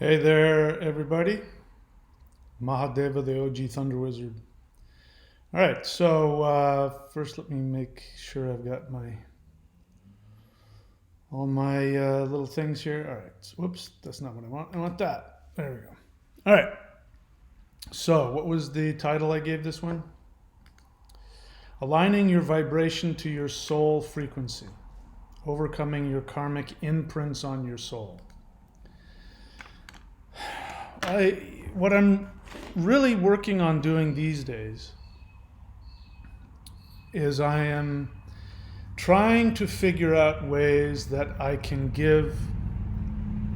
Hey there, everybody. Mahadeva, the OG Thunder Wizard. All right, so first let me make sure I've got all my little things here. All right, so, whoops, that's not what I want. I want that. There we go. All right, so what was the title I gave this one? Aligning your vibration to your soul frequency, overcoming your karmic imprints on your soul. What I'm really working on doing these days is I am trying to figure out ways that I can give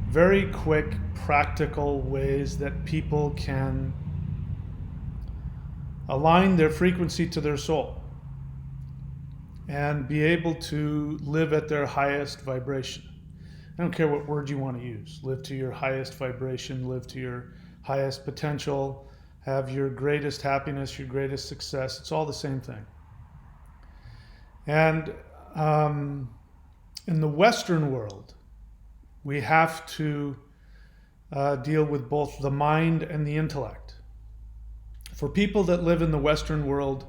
very quick, practical ways that people can align their frequency to their soul and be able to live at their highest vibration. I don't care what word you want to use. Live to your highest vibration, live to your highest potential, have your greatest happiness, your greatest success. It's all the same thing. And in the Western world, we have to deal with both the mind and the intellect. For people that live in the Western world,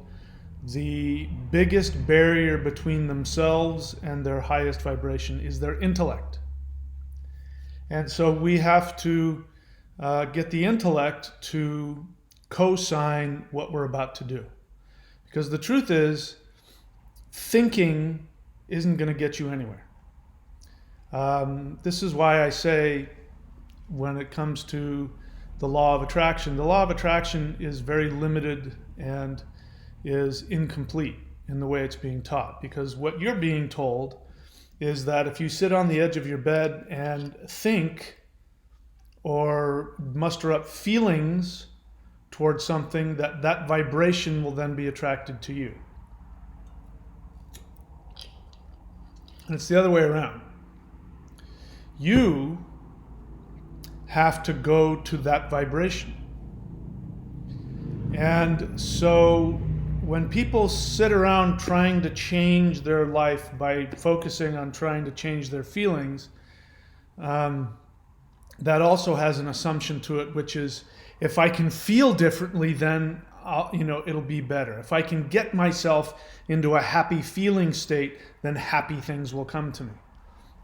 the biggest barrier between themselves and their highest vibration is their intellect. And so we have to get the intellect to co-sign what we're about to do. Because the truth is, thinking isn't going to get you anywhere. This is why I say, when it comes to the law of attraction is very limited and is incomplete in the way it's being taught. Because what you're being told is that if you sit on the edge of your bed and think or muster up feelings towards something, that vibration will then be attracted to you. And it's the other way around. You have to go to that vibration. And so when people sit around trying to change their life by focusing on trying to change their feelings, that also has an assumption to it, which is, if I can feel differently, then it'll be better. If I can get myself into a happy feeling state, then happy things will come to me.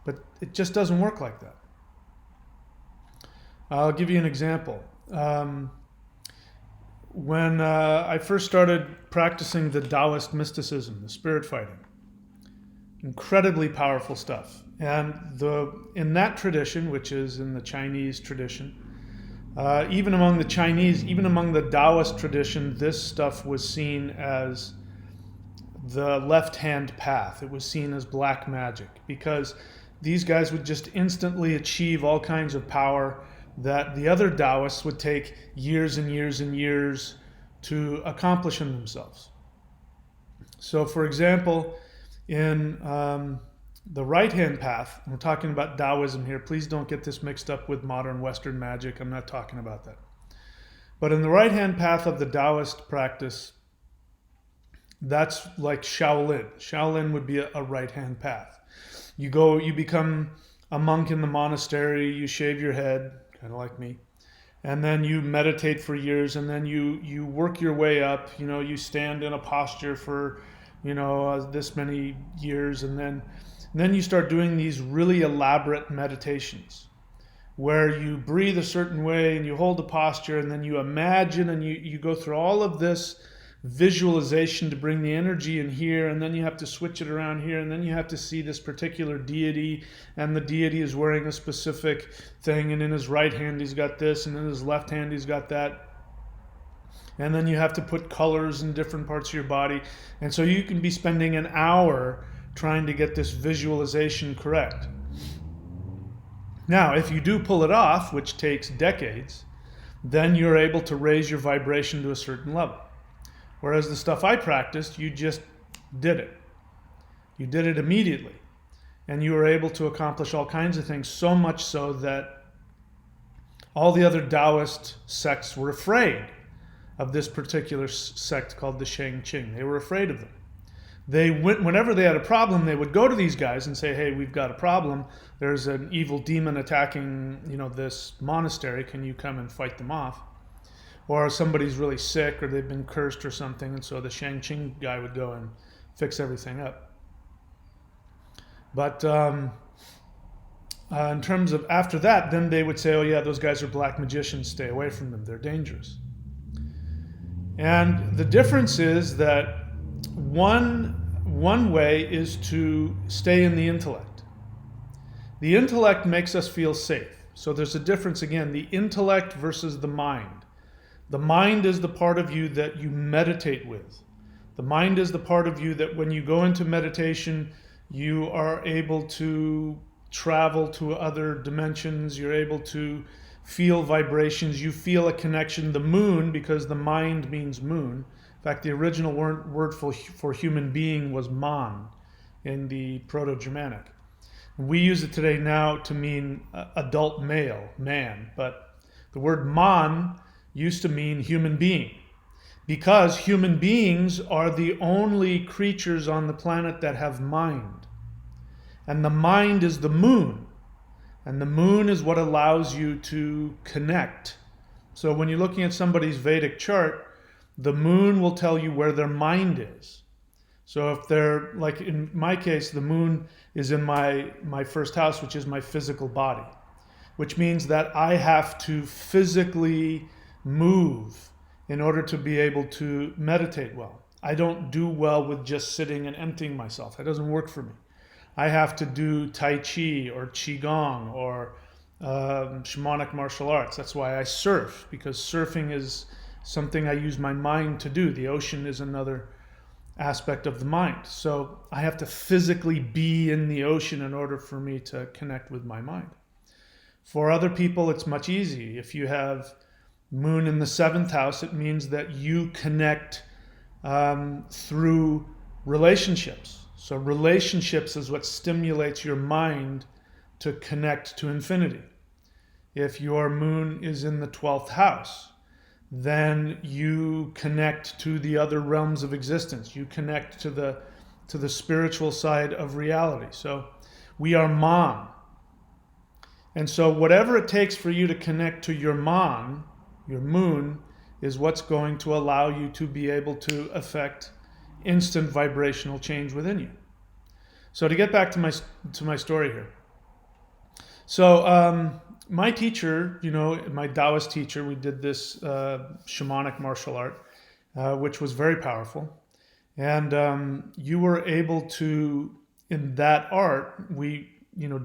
But it just doesn't work like that. I'll give you an example. When I first started practicing the Taoist mysticism, the spirit fighting, incredibly powerful stuff. And in that tradition, which is in the Chinese tradition, even among the Chinese, even among the Taoist tradition, this stuff was seen as the left-hand path. It was seen as black magic, because these guys would just instantly achieve all kinds of power that the other Taoists would take years and years and years to accomplish in themselves. So, for example, in the right-hand path, we're talking about Taoism here. Please don't get this mixed up with modern Western magic. I'm not talking about that. But in the right-hand path of the Taoist practice, that's like Shaolin. Shaolin would be a right-hand path. You become a monk in the monastery, you shave your head, kind of like me, and then you meditate for years, and then you work your way up. You stand in a posture for this many years, and then you start doing these really elaborate meditations where you breathe a certain way and you hold the posture, and then you imagine and you go through all of this visualization to bring the energy in here, and then you have to switch it around here, and then you have to see this particular deity, and the deity is wearing a specific thing, and in his right hand he's got this, and in his left hand he's got that. And then you have to put colors in different parts of your body. And so you can be spending an hour trying to get this visualization correct. Now, if you do pull it off, which takes decades, then you're able to raise your vibration to a certain level. Whereas the stuff I practiced, you just did it. You did it immediately. And you were able to accomplish all kinds of things, so much so that all the other Taoist sects were afraid of this particular sect called the Shang Qing. They were afraid of them. Whenever they had a problem, they would go to these guys and say, hey, we've got a problem. There's an evil demon attacking, this monastery. Can you come and fight them off? Or somebody's really sick or they've been cursed or something. And so the Shang-Ching guy would go and fix everything up. But in terms of after that, then they would say, oh yeah, those guys are black magicians. Stay away from them. They're dangerous. And the difference is that one way is to stay in the intellect. The intellect makes us feel safe. So there's a difference again, the intellect versus the mind. The mind is the part of you that you meditate with. The mind is the part of you that when you go into meditation, you are able to travel to other dimensions. You're able to feel vibrations. You feel a connection. The moon, because the mind means moon. In fact, the original word for human being was man in the Proto-Germanic. We use it today now to mean adult male, man, but the word man used to mean human being, because human beings are the only creatures on the planet that have mind. And the mind is the moon. And the moon is what allows you to connect. So when you're looking at somebody's Vedic chart, the moon will tell you where their mind is. So if they're, like in my case, the moon is in my first house, which is my physical body, which means that I have to physically move in order to be able to meditate well. I don't do well with just sitting and emptying myself. That doesn't work for me. I have to do Tai Chi or Qigong or shamanic martial arts. That's why I surf, because surfing is something I use my mind to do. The ocean is another aspect of the mind. So I have to physically be in the ocean in order for me to connect with my mind. For other people, it's much easier. If you have moon in the 7th house, it means that you connect through relationships. So relationships is what stimulates your mind to connect to infinity. If your moon is in the 12th house, then you connect to the other realms of existence. You connect to the spiritual side of reality. So we are man. And so whatever it takes for you to connect to your man, your moon, is what's going to allow you to be able to affect instant vibrational change within you. So to get back to my story here. So my teacher, my Taoist teacher, we did this shamanic martial art, which was very powerful. And you were able to, in that art, we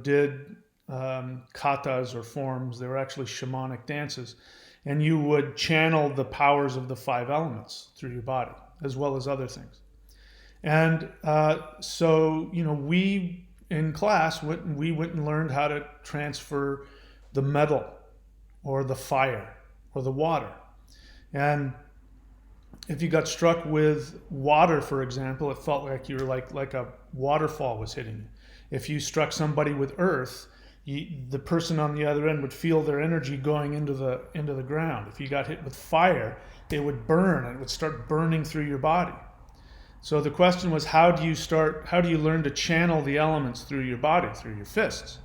did katas or forms. They were actually shamanic dances. And you would channel the powers of the 5 elements through your body, as well as other things. And so, we in class, we went and learned how to transfer the metal or the fire or the water. And if you got struck with water, for example, it felt like you were like a waterfall was hitting you. If you struck somebody with earth, the person on the other end would feel their energy going into the ground. If you got hit with fire, it would burn, and it would start burning through your body. So the question was, how do you learn to channel the elements through your body, through your fists?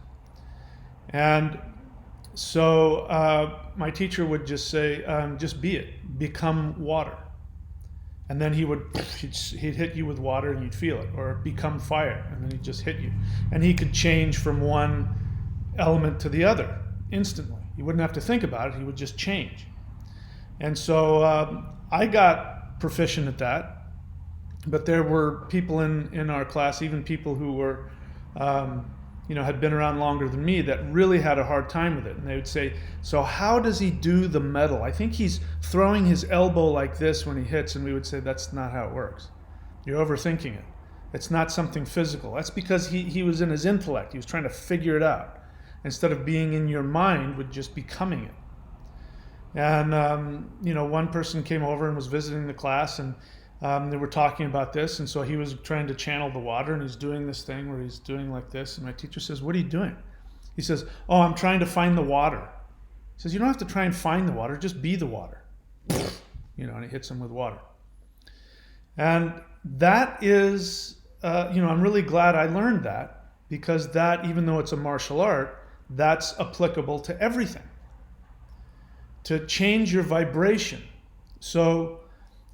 And so my teacher would just say, just be it, become water. And then he'd hit you with water and you'd feel it, or become fire, and then he'd just hit you. And he could change from one element to the other instantly. You wouldn't have to think about it, he would just change. And so I got proficient at that. But there were people in our class, even people who were, had been around longer than me, that really had a hard time with it. And they would say, so how does he do the metal? I think he's throwing his elbow like this when he hits. And we would say, that's not how it works. You're overthinking it. It's not something physical. That's because he was in his intellect. He was trying to figure it out, instead of being in your mind with just becoming it. And, one person came over and was visiting the class, and they were talking about this, and so he was trying to channel the water, and he's doing this thing where he's doing like this, and my teacher says, what are you doing? He says, oh, I'm trying to find the water. He says, you don't have to try and find the water, just be the water. And he hits him with water. And that is, I'm really glad I learned that, because that, even though it's a martial art, that's applicable to everything. To change your vibration. So,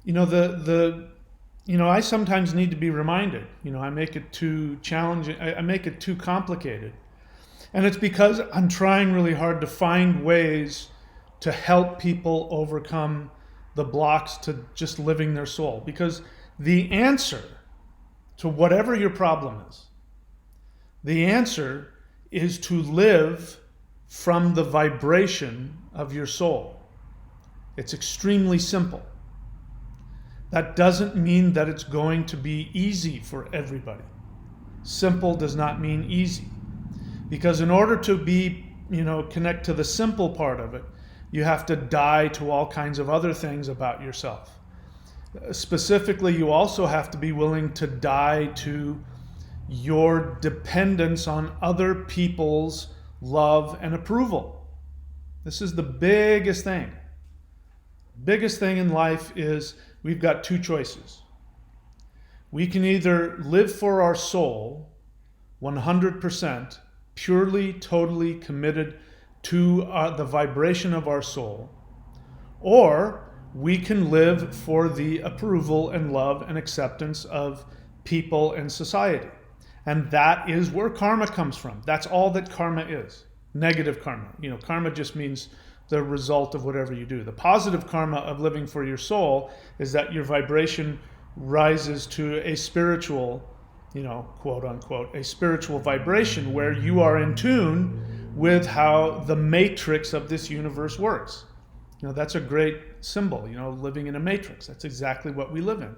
I sometimes need to be reminded. I make it too challenging. I make it too complicated. And it's because I'm trying really hard to find ways to help people overcome the blocks to just living their soul. Because the answer to whatever your problem is, the answer is to live from the vibration of your soul. It's extremely simple. That doesn't mean that it's going to be easy for everybody. Simple does not mean easy. Because in order to be, connect to the simple part of it, you have to die to all kinds of other things about yourself. Specifically, you also have to be willing to die to your dependence on other people's love and approval. This is the biggest thing. Biggest thing in life is we've got two choices. We can either live for our soul 100%, purely, totally committed to the vibration of our soul, or we can live for the approval and love and acceptance of people and society. And that is where karma comes from. That's all that karma is. Negative karma. Karma just means the result of whatever you do. The positive karma of living for your soul is that your vibration rises to a spiritual, quote unquote, a spiritual vibration where you are in tune with how the matrix of this universe works. That's a great symbol, living in a matrix. That's exactly what we live in.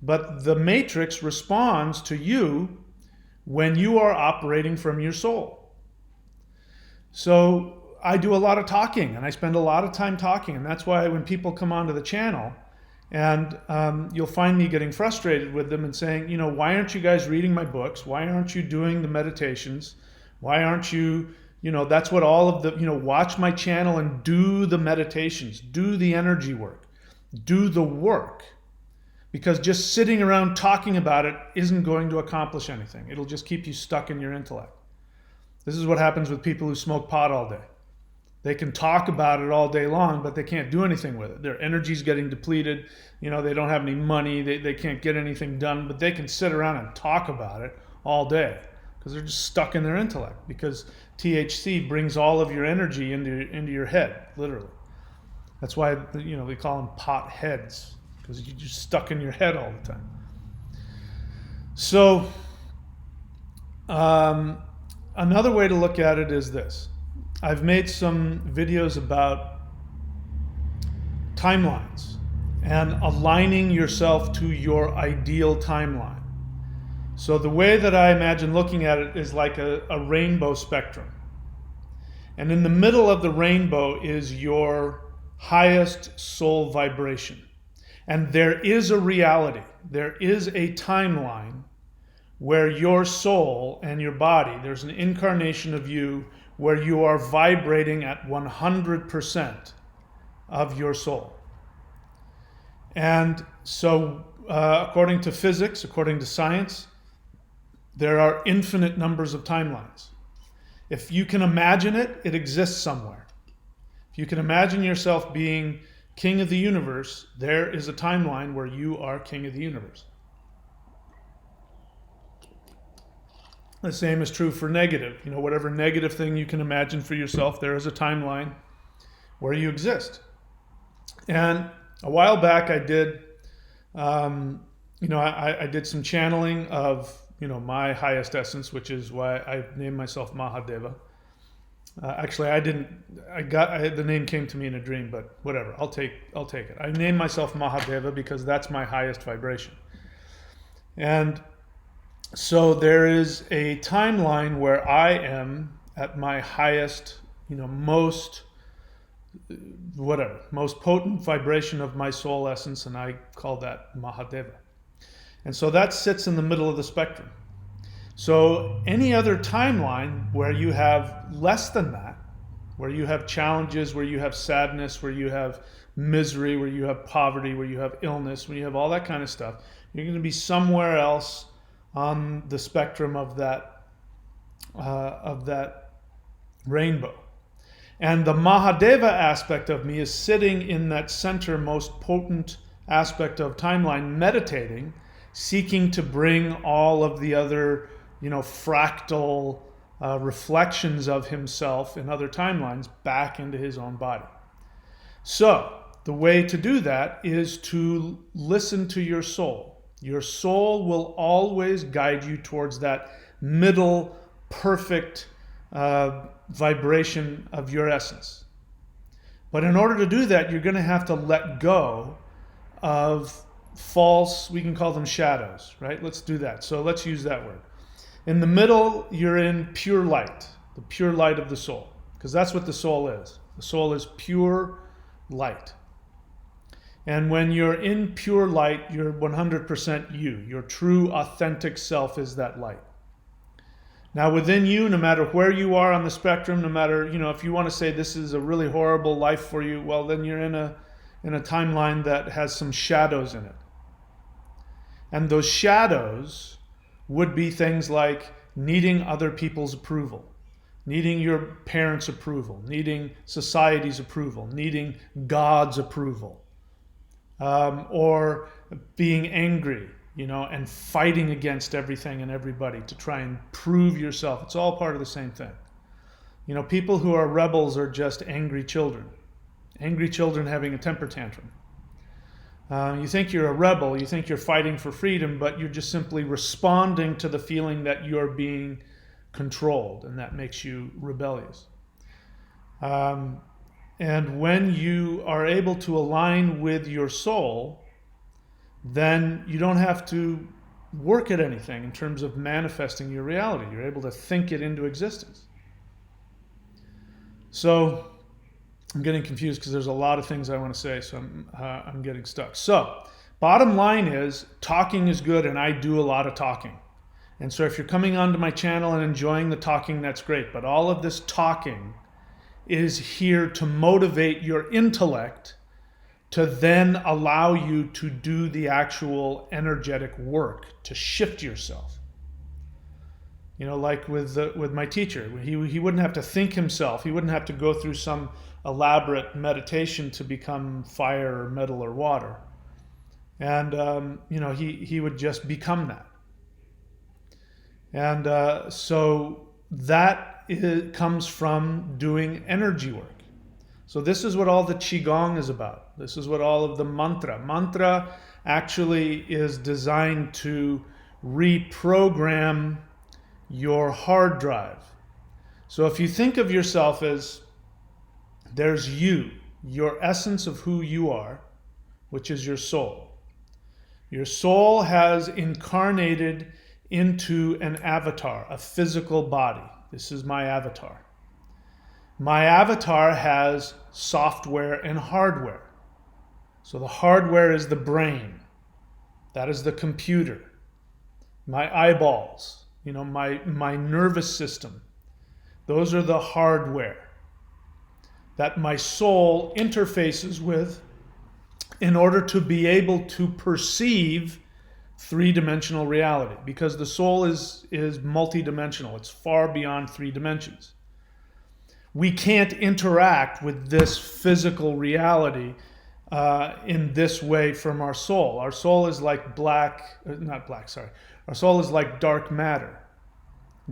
But the matrix responds to you when you are operating from your soul. So I do a lot of talking, and I spend a lot of time talking, and that's why when people come onto the channel, and you'll find me getting frustrated with them and saying, why aren't you guys reading my books? Why aren't you doing the meditations? Why aren't you, that's what all of the, watch my channel and do the meditations, do the energy work, do the work. Because just sitting around talking about it isn't going to accomplish anything. It'll just keep you stuck in your intellect. This is what happens with people who smoke pot all day. They can talk about it all day long, but they can't do anything with it. Their energy's getting depleted. They don't have any money. They can't get anything done, but they can sit around and talk about it all day because they're just stuck in their intellect, because THC brings all of your energy into your head, literally. That's why, they call them pot heads, because you're just stuck in your head all the time. So, another way to look at it is this. I've made some videos about timelines and aligning yourself to your ideal timeline. So the way that I imagine looking at it is like a rainbow spectrum. And in the middle of the rainbow is your highest soul vibration. And there is a reality, there is a timeline where your soul and your body, there's an incarnation of you where you are vibrating at 100% of your soul. And so, according to physics, according to science, there are infinite numbers of timelines. If you can imagine it, it exists somewhere. If you can imagine yourself being king of the universe, there is a timeline where you are king of the universe. The same is true for negative. Whatever negative thing you can imagine for yourself, there is a timeline where you exist. And a while back I did, I did some channeling of, my highest essence, which is why I named myself Mahadeva. Actually, the name came to me in a dream, but whatever, I'll take it. I named myself Mahadeva because that's my highest vibration. And so there is a timeline where I am at my highest, most potent vibration of my soul essence, and I call that Mahadeva. And so that sits in the middle of the spectrum. So any other timeline where you have less than that, where you have challenges, where you have sadness, where you have misery, where you have poverty, where you have illness, when you have all that kind of stuff, you're going to be somewhere else on the spectrum of that rainbow. And the Mahadeva aspect of me is sitting in that center, most potent aspect of timeline, meditating, seeking to bring all of the other, fractal reflections of himself in other timelines back into his own body. So the way to do that is to listen to your soul. Your soul will always guide you towards that middle, perfect vibration of your essence. But in order to do that, you're going to have to let go of false, we can call them shadows, right? Let's do that. So let's use that word. In the middle, you're in pure light, the pure light of the soul, because that's what the soul is. The soul is pure light. And when you're in pure light, you're 100% you. Your true, authentic self is that light. Now within you, no matter where you are on the spectrum, no matter, if you want to say this is a really horrible life for you, well, then you're in a timeline that has some shadows in it. And those shadows would be things like needing other people's approval, needing your parents' approval, needing society's approval, needing God's approval, or being angry, and fighting against everything and everybody to try and prove yourself. It's all part of the same thing. People who are rebels are just angry children having a temper tantrum. You think you're a rebel, you think you're fighting for freedom, but you're just simply responding to the feeling that you're being controlled, and that makes you rebellious. And when you are able to align with your soul, then you don't have to work at anything in terms of manifesting your reality. You're able to think it into existence. So I'm getting confused because there's a lot of things I want to say, so I'm getting stuck. So bottom line is, talking is good, and I do a lot of talking. And so if you're coming onto my channel and enjoying the talking, that's great. But all of this talking is here to motivate your intellect to then allow you to do the actual energetic work to shift yourself. Like with my teacher, he wouldn't have to think himself. He wouldn't have to go through some elaborate meditation to become fire or metal or water. And, he would just become that. And so that comes from doing energy work. So this is what all the Qigong is about. This is what all of the mantra. Mantra actually is designed to reprogram your hard drive. So if you think of yourself as there's you, your essence of who you are, which is your soul. Your soul has incarnated into an avatar, a physical body. This is my avatar. My avatar has software and hardware. So the hardware is the brain. That is the computer. My eyeballs, my nervous system. Those are the hardware that my soul interfaces with in order to be able to perceive three-dimensional reality, because the soul is multidimensional. It's far beyond 3 dimensions. We can't interact with this physical reality in this way from our soul. Our soul is like our soul is like dark matter.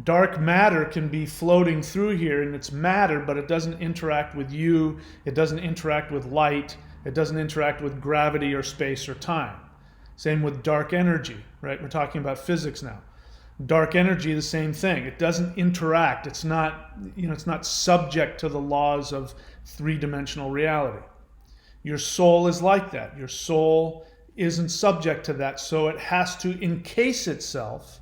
Dark matter can be floating through here, and it's matter, but it doesn't interact with you. It doesn't interact with light. It doesn't interact with gravity or space or time. Same with dark energy, right? We're talking about physics now. Dark energy, the same thing. It doesn't interact. It's not subject to the laws of 3-dimensional reality. Your soul is like that. Your soul isn't subject to that, so it has to encase itself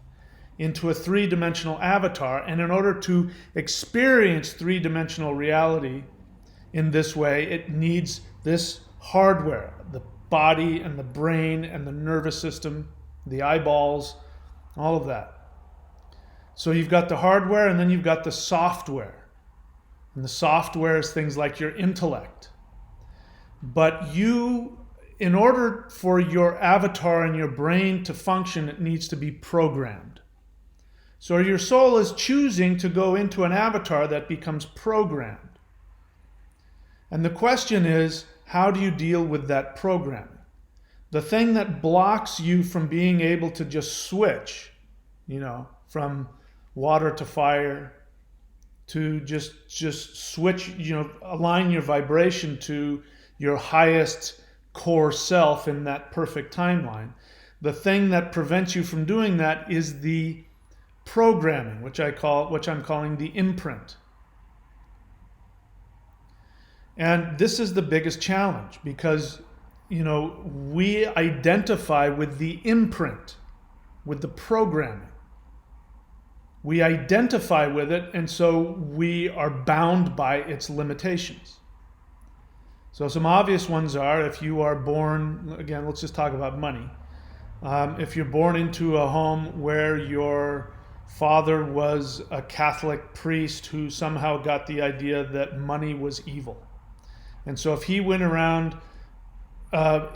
into a 3-dimensional avatar, and in order to experience 3-dimensional reality in this way, it needs this hardware, the body and the brain and the nervous system, the eyeballs, all of that. So you've got the hardware, and then you've got the software. And the software is things like your intellect. But in order for your avatar and your brain to function, it needs to be programmed. So your soul is choosing to go into an avatar that becomes programmed. And the question is, how do you deal with that programming? The thing that blocks you from being able to just switch, from water to fire, to just switch, align your vibration to your highest core self in that perfect timeline. The thing that prevents you from doing that is the programming, which I'm calling the imprint. And this is the biggest challenge because, we identify with the imprint, with the programming. We identify with it, and so we are bound by its limitations. So some obvious ones are, if you are born, again, let's just talk about money. If you're born into a home where your father was a Catholic priest who somehow got the idea that money was evil. And so if he went around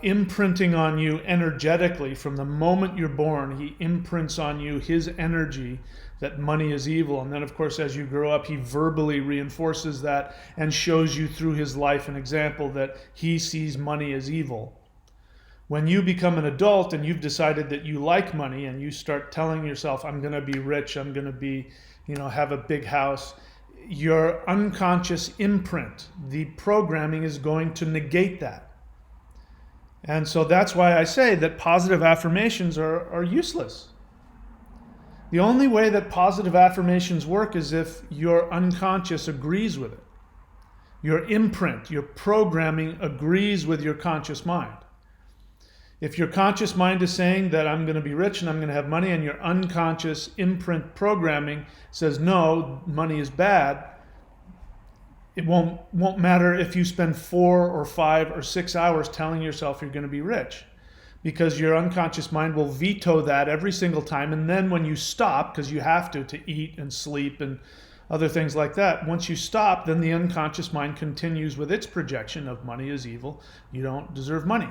imprinting on you energetically from the moment you're born, he imprints on you his energy that money is evil. And then, of course, as you grow up, he verbally reinforces that and shows you through his life an example that he sees money as evil. When you become an adult and you've decided that you like money and you start telling yourself, I'm going to be rich, I'm going to be, have a big house, your unconscious imprint, the programming, is going to negate that. And so that's why I say that positive affirmations are useless. The only way that positive affirmations work is if your unconscious agrees with it. Your imprint, your programming agrees with your conscious mind. If your conscious mind is saying that I'm going to be rich and I'm going to have money, and your unconscious imprint programming says no, money is bad, it won't matter if you spend 4 or 5 or 6 hours telling yourself you're going to be rich, because your unconscious mind will veto that every single time. And then when you stop, because you have to eat and sleep and other things like that, once you stop, then the unconscious mind continues with its projection of money is evil, you don't deserve money.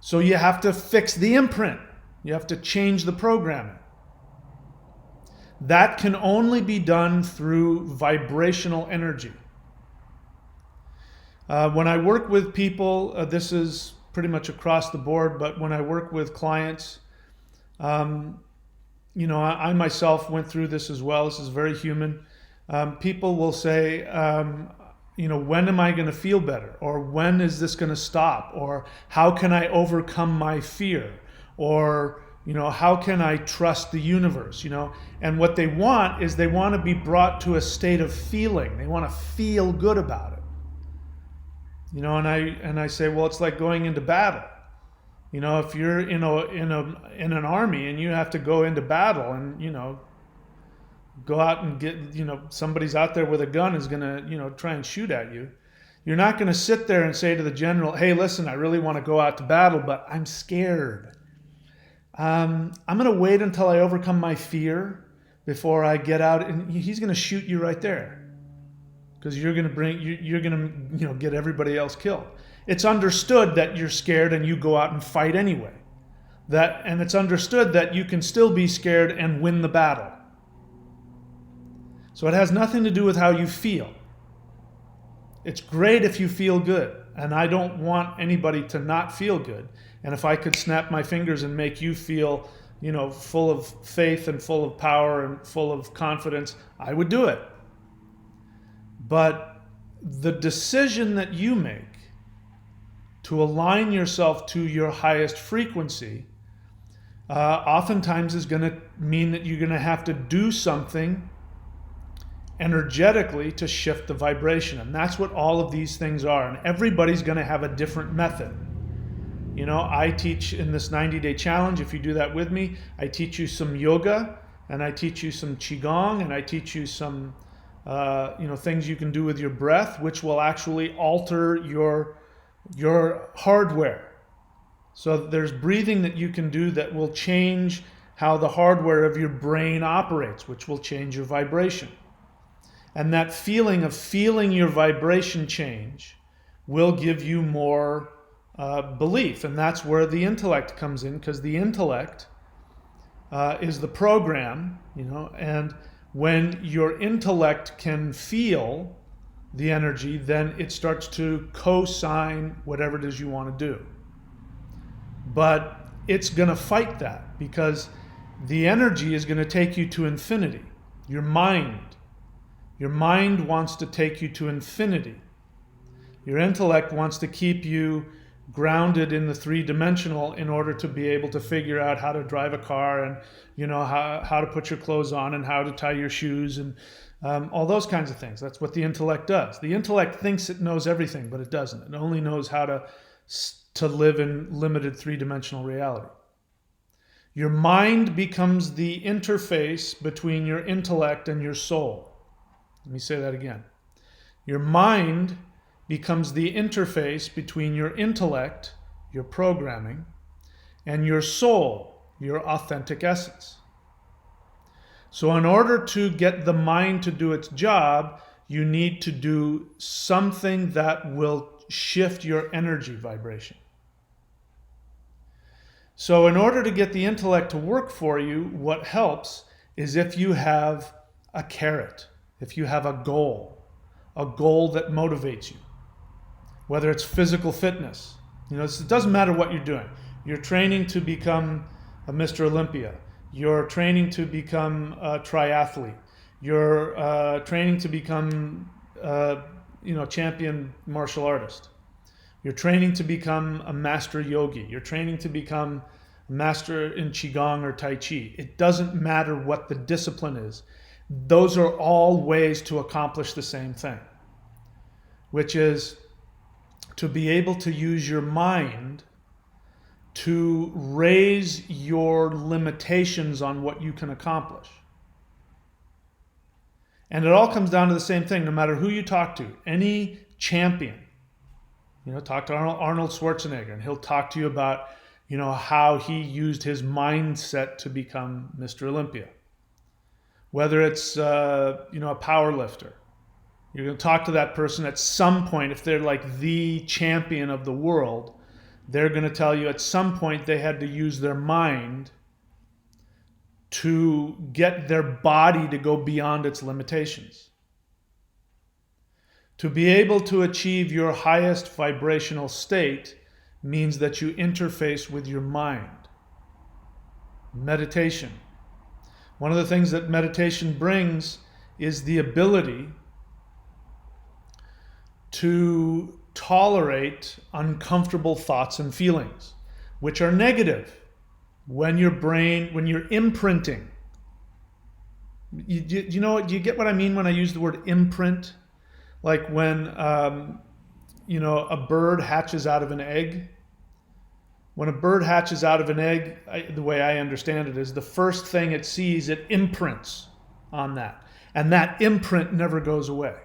So you have to fix the imprint. You have to change the programming. That can only be done through vibrational energy. When I work with people, this is pretty much across the board, but when I work with clients, I myself went through this as well. This is very human. People will say, when am I going to feel better? Or when is this going to stop? Or how can I overcome my fear? Or, how can I trust the universe? And what they want is they want to be brought to a state of feeling. They want to feel good about it. And I say, well, it's like going into battle. If you're in an army and you have to go into battle and, go out and get, somebody's out there with a gun is going to, try and shoot at you. You're not going to sit there and say to the general, hey, listen, I really want to go out to battle, but I'm scared. I'm going to wait until I overcome my fear before I get out, and he's going to shoot you right there. Because you're going to get everybody else killed. It's understood that you're scared and you go out and fight anyway. And it's understood that you can still be scared and win the battle. So it has nothing to do with how you feel. It's great if you feel good, and I don't want anybody to not feel good. And if I could snap my fingers and make you feel, full of faith and full of power and full of confidence, I would do it. But the decision that you make to align yourself to your highest frequency oftentimes is going to mean that you're going to have to do something energetically to shift the vibration. And that's what all of these things are. And everybody's going to have a different method. I teach in this 90-day challenge, if you do that with me, I teach you some yoga, and I teach you some qigong, and I teach you some things you can do with your breath, which will actually alter your hardware. So there's breathing that you can do that will change how the hardware of your brain operates, which will change your vibration. And that feeling of feeling your vibration change will give you more belief. And that's where the intellect comes in, because the intellect is the program, and when your intellect can feel the energy, then it starts to co-sign whatever it is you want to do. But it's going to fight that, because the energy is going to take you to infinity. Your mind wants to take you to infinity. Your intellect wants to keep you grounded in the three-dimensional in order to be able to figure out how to drive a car, and how to put your clothes on, and how to tie your shoes, and all those kinds of things. That's what the intellect does. The intellect thinks it knows everything, but it doesn't. It only knows how to live in limited three-dimensional reality. Your mind becomes the interface between your intellect and your soul. Let me say that again. Your mind becomes the interface between your intellect, your programming, and your soul, your authentic essence. So in order to get the mind to do its job, you need to do something that will shift your energy vibration. So in order to get the intellect to work for you, what helps is if you have a carrot, if you have a goal that motivates you. Whether it's physical fitness, it doesn't matter what you're doing. You're training to become a Mr. Olympia. You're training to become a triathlete. You're training to become, champion martial artist. You're training to become a master yogi. You're training to become a master in Qigong or Tai Chi. It doesn't matter what the discipline is. Those are all ways to accomplish the same thing, which is to be able to use your mind to raise your limitations on what you can accomplish. And it all comes down to the same thing, no matter who you talk to. Any champion, talk to Arnold Schwarzenegger, and he'll talk to you about, how he used his mindset to become Mr. Olympia. Whether it's, a power lifter, you're going to talk to that person at some point. If they're like the champion of the world, they're going to tell you at some point they had to use their mind to get their body to go beyond its limitations. To be able to achieve your highest vibrational state means that you interface with your mind. Meditation. One of the things that meditation brings is the ability to tolerate uncomfortable thoughts and feelings, which are negative. When you're imprinting. You get what I mean when I use the word imprint? Like when, a bird hatches out of an egg. When a bird hatches out of an egg, the way I understand it is the first thing it sees, it imprints on that. And that imprint never goes away.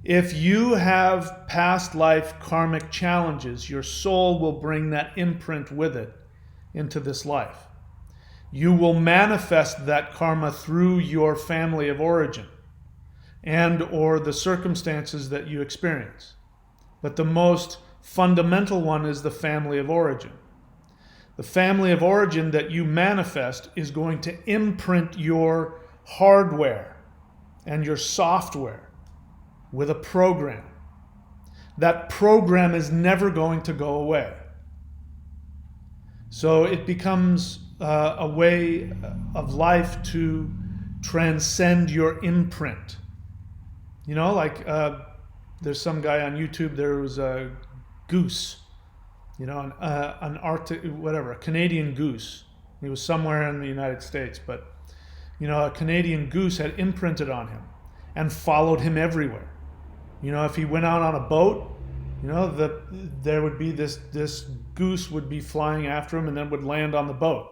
If you have past life karmic challenges, your soul will bring that imprint with it into this life. You will manifest that karma through your family of origin and or the circumstances that you experience. But the most fundamental one is the family of origin. The family of origin that you manifest is going to imprint your hardware and your software with a program. That program is never going to go away. So it becomes a way of life to transcend your imprint. There's some guy on YouTube, there was a goose, a Canadian goose. He was somewhere in the United States, but, a Canadian goose had imprinted on him and followed him everywhere. If he went out on a boat, there would be this goose would be flying after him and then would land on the boat.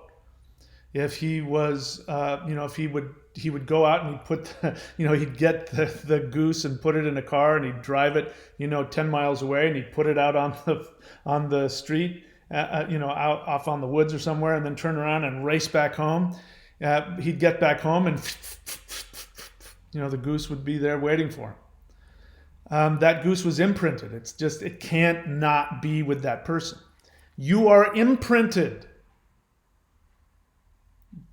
If he was, he would go out and he'd put, he'd get the goose and put it in a car and he'd drive it, 10 miles away, and he'd put it out on the street, out off on the woods or somewhere, and then turn around and race back home. He'd get back home and, the goose would be there waiting for him. that goose was imprinted. It can't not be with that person. You are imprinted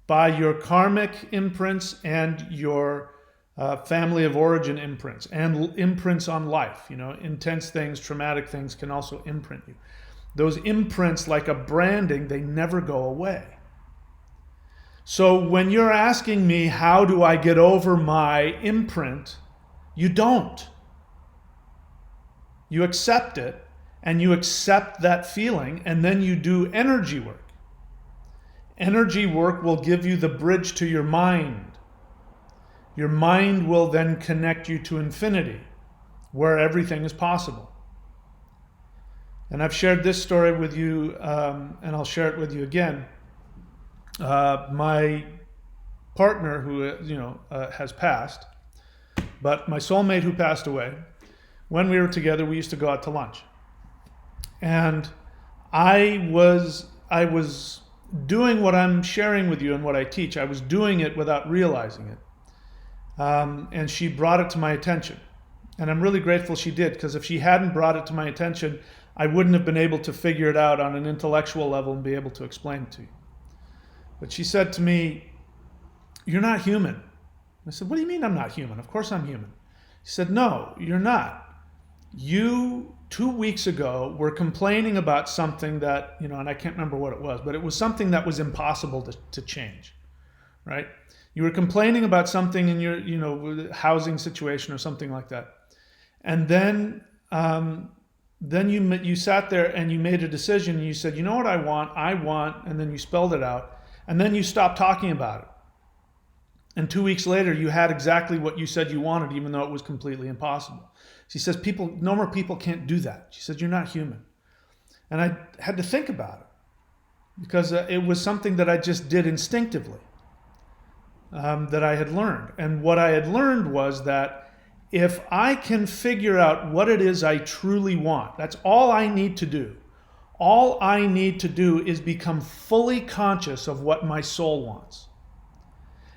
by your karmic imprints and your family of origin imprints and imprints on life. Intense things, traumatic things can also imprint you. Those imprints, like a branding, they never go away. So when you're asking me, how do I get over my imprint? You don't. You accept it, and you accept that feeling, and then you do energy work. Energy work will give you the bridge to your mind. Your mind will then connect you to infinity, where everything is possible. And I've shared this story with you, and I'll share it with you again. My partner, who has passed, but my soulmate who passed away, when we were together, we used to go out to lunch. And I was doing what I'm sharing with you and what I teach. I was doing it without realizing it. And she brought it to my attention. And I'm really grateful she did, because if she hadn't brought it to my attention, I wouldn't have been able to figure it out on an intellectual level and be able to explain it to you. But she said to me, "You're not human." I said, "What do you mean I'm not human? Of course I'm human." She said, "No, you're not. You, 2 weeks ago, were complaining about something that, and I can't remember what it was, but it was something that was impossible to change, right? You were complaining about something in your, housing situation or something like that. And then you sat there and you made a decision and you said, you know what I want, and then you spelled it out. And then you stopped talking about it. And 2 weeks later, you had exactly what you said you wanted, even though it was completely impossible." She says, normal people can't do that. She said, "You're not human." And I had to think about it, because it was something that I just did instinctively, that I had learned. And what I had learned was that if I can figure out what it is I truly want, that's all I need to do. All I need to do is become fully conscious of what my soul wants.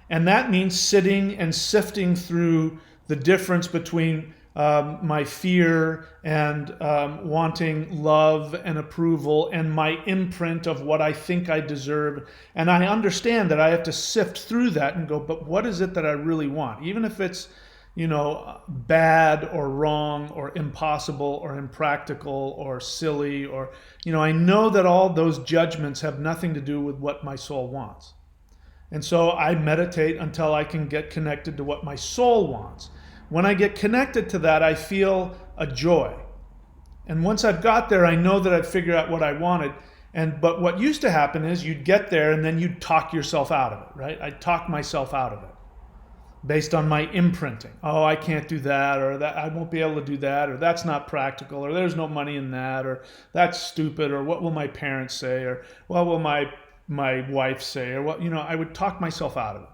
And that means sitting and sifting through the difference between my fear and wanting love and approval and my imprint of what I think I deserve. And I understand that I have to sift through that and go, but what is it that I really want? Even if it's, bad or wrong or impossible or impractical or silly, or, I know that all those judgments have nothing to do with what my soul wants. And so I meditate until I can get connected to what my soul wants. When I get connected to that, I feel a joy. And once I've got there, I know that I've figured out what I wanted. But what used to happen is you'd get there and then you'd talk yourself out of it, right? I'd talk myself out of it based on my imprinting. Oh, I can't do that, or that I won't be able to do that, or that's not practical, or there's no money in that, or that's stupid, or what will my parents say, or what will my wife say, or what, I would talk myself out of it.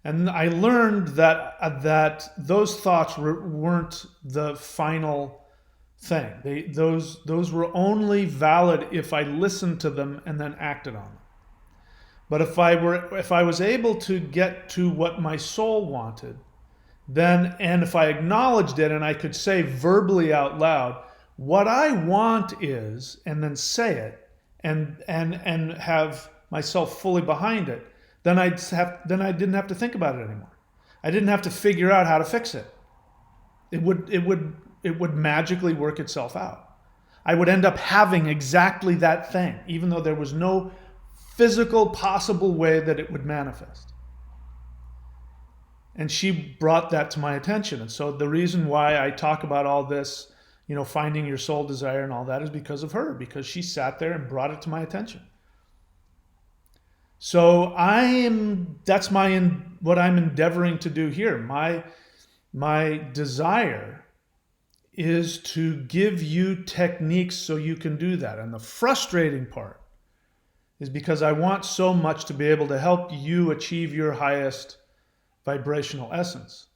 And I learned that those thoughts weren't the final thing. Those were only valid if I listened to them and then acted on them. But if I was able to get to what my soul wanted, and if I acknowledged it and I could say verbally out loud, what I want is, and then say it, and have myself fully behind it, then I didn't have to think about it anymore. I didn't have to figure out how to fix it. It would magically work itself out. I would end up having exactly that thing, even though there was no physical possible way that it would manifest. And she brought that to my attention. And so the reason why I talk about all this, finding your soul desire and all that, is because of her, because she sat there and brought it to my attention. So that's what I'm endeavoring to do here. My desire is to give you techniques so you can do that. And the frustrating part is because I want so much to be able to help you achieve your highest vibrational essence.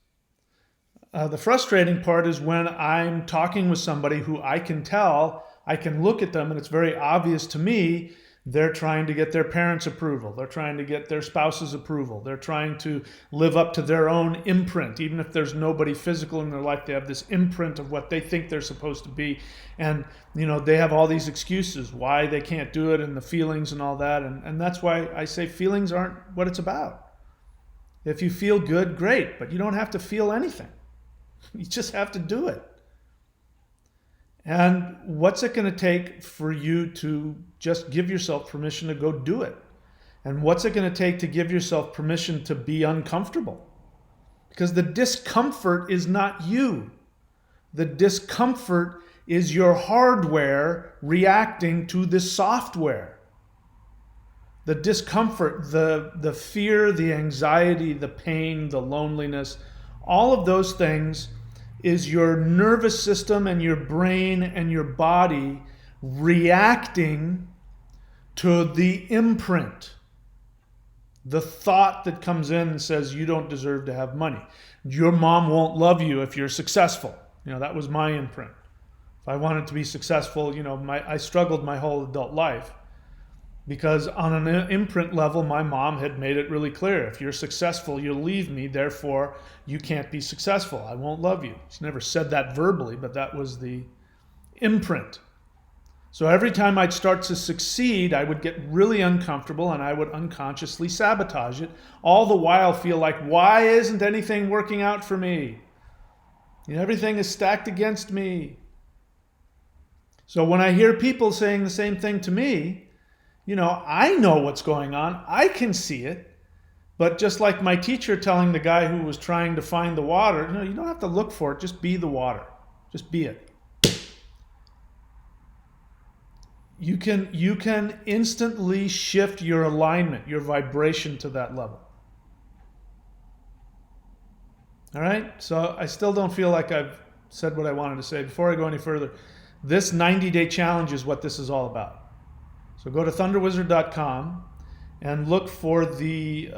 The frustrating part is when I'm talking with somebody who I can tell, I can look at them and it's very obvious to me They're trying to get their parents' approval. They're trying to get their spouse's approval. They're trying to live up to their own imprint. Even if there's nobody physical in their life, they have this imprint of what they think they're supposed to be. And, they have all these excuses why they can't do it and the feelings and all that. And that's why I say feelings aren't what it's about. If you feel good, great, but you don't have to feel anything. You just have to do it. And what's it going to take for you to just give yourself permission to go do it? And what's it going to take to give yourself permission to be uncomfortable? Because the discomfort is not you. The discomfort is your hardware reacting to the software. The discomfort, the fear, the anxiety, the pain, the loneliness, all of those things is your nervous system and your brain and your body reacting to the imprint. The thought that comes in and says you don't deserve to have money. Your mom won't love you if you're successful. That was my imprint. If I wanted to be successful, I struggled my whole adult life. Because on an imprint level, my mom had made it really clear. If you're successful, you'll leave me. Therefore, you can't be successful. I won't love you. She never said that verbally, but that was the imprint. So every time I'd start to succeed, I would get really uncomfortable and I would unconsciously sabotage it. All the while feel like, why isn't anything working out for me? Everything is stacked against me. So when I hear people saying the same thing to me, I know what's going on. I can see it. But just like my teacher telling the guy who was trying to find the water, you don't have to look for it. Just be the water. Just be it. You can instantly shift your alignment, your vibration to that level. All right? So I still don't feel like I've said what I wanted to say. Before I go any further, this 90-day challenge is what this is all about. So go to thunderwizard.com and look for the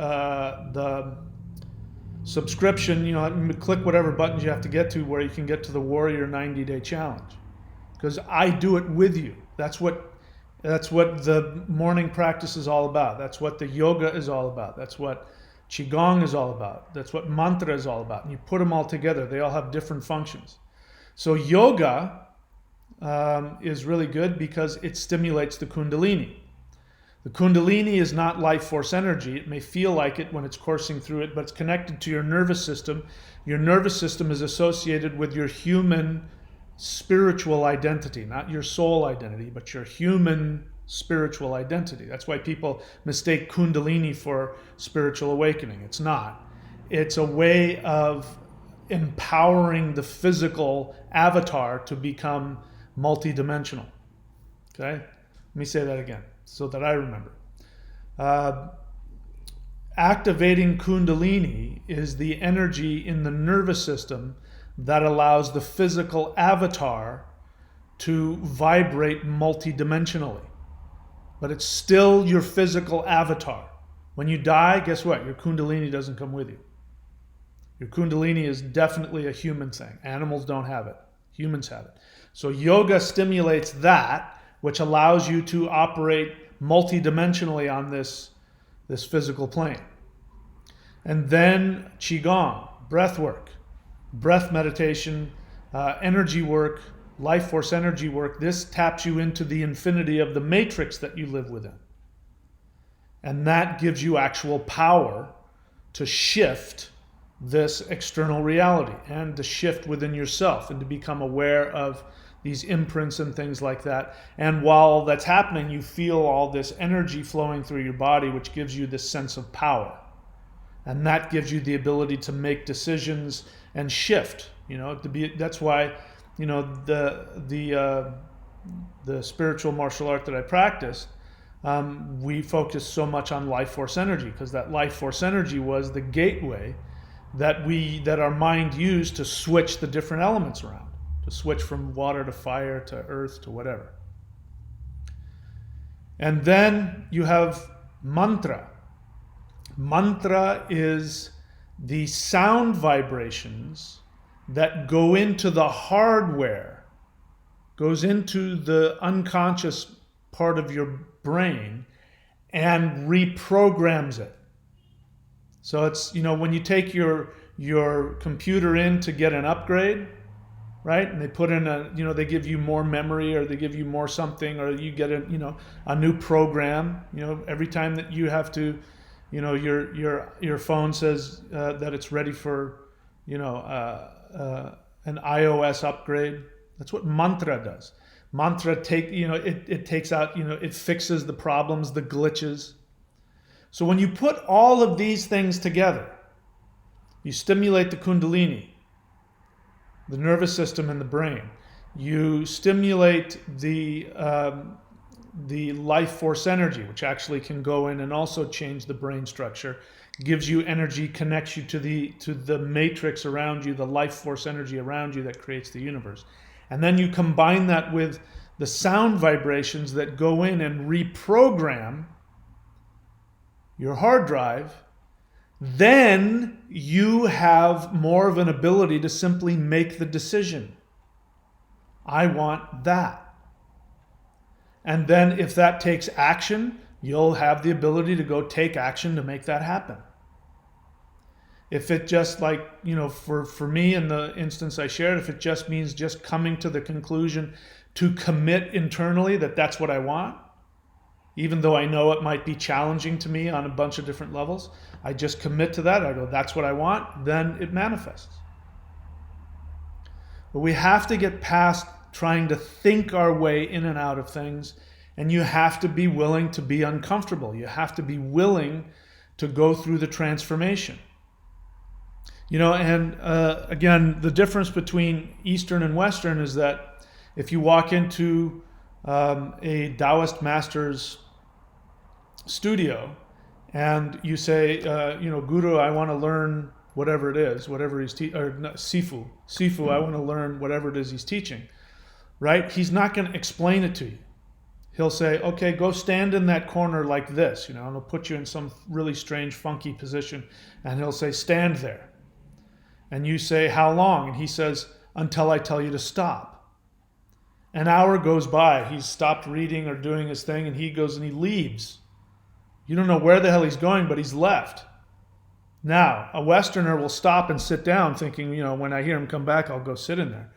subscription. Click whatever buttons you have to get to where you can get to the Warrior 90-day challenge. Because I do it with you. That's what the morning practice is all about. That's what the yoga is all about. That's what Qigong is all about. That's what mantra is all about. And you put them all together. They all have different functions. So yoga is really good because it stimulates the Kundalini. The Kundalini is not life force energy. It may feel like it when it's coursing through it, but it's connected to your nervous system. Your nervous system is associated with your human spiritual identity, not your soul identity, but your human spiritual identity. That's why people mistake Kundalini for spiritual awakening. It's not. It's a way of empowering the physical avatar to become multidimensional. Okay? Let me say that again so that I remember. Activating Kundalini is the energy in the nervous system that allows the physical avatar to vibrate multidimensionally. But it's still your physical avatar. When you die, guess what? Your Kundalini doesn't come with you. Your Kundalini is definitely a human thing. Animals don't have it. Humans have it. So yoga stimulates that, which allows you to operate multidimensionally on this physical plane. And then Qigong, breath work, breath meditation, energy work, life force energy work. This taps you into the infinity of the matrix that you live within. And that gives you actual power to shift this external reality and to shift within yourself and to become aware of these imprints and things like that. And while that's happening, you feel all this energy flowing through your body, which gives you this sense of power. And that gives you the ability to make decisions and shift. That's why, the spiritual martial art that I practiced, we focused so much on life force energy, because that life force energy was the gateway that our mind used to switch the different elements around, to switch from water to fire to earth to whatever. And then you have mantra. Mantra is the sound vibrations that go into the hardware, goes into the unconscious part of your brain and reprograms it. So it's, when you take your computer in to get an upgrade, right? And they put in they give you more memory, or they give you more something, or you get a new program. Every time that you have to, your phone says that it's ready for, an iOS upgrade. That's what mantra does. Mantra it takes out, it fixes the problems, the glitches. So when you put all of these things together, you stimulate the Kundalini, the nervous system and the brain. You stimulate the life force energy, which actually can go in and also change the brain structure, gives you energy, connects you to the matrix around you, the life force energy around you that creates the universe. And then you combine that with the sound vibrations that go in and reprogram your hard drive. Then you have more of an ability to simply make the decision. I want that. And then if that takes action, you'll have the ability to go take action to make that happen. If it just for me in the instance I shared, if it just means just coming to the conclusion to commit internally that that's what I want, even though I know it might be challenging to me on a bunch of different levels, I just commit to that. I go, that's what I want, then it manifests. But we have to get past trying to think our way in and out of things, and you have to be willing to be uncomfortable. You have to be willing to go through the transformation. And again, the difference between Eastern and Western is that if you walk into a Taoist master's studio and you say, Guru, I want to learn whatever it is, whatever he's Sifu, I want to learn whatever it is he's teaching, right? He's not going to explain it to you. He'll say, okay, go stand in that corner like this, and he'll put you in some really strange, funky position, and he'll say, stand there. And you say, how long? And he says, until I tell you to stop. An hour goes by, he's stopped reading or doing his thing, and he goes and he leaves. You don't know where the hell he's going, but he's left. Now, a Westerner will stop and sit down thinking, when I hear him come back, I'll go sit in there.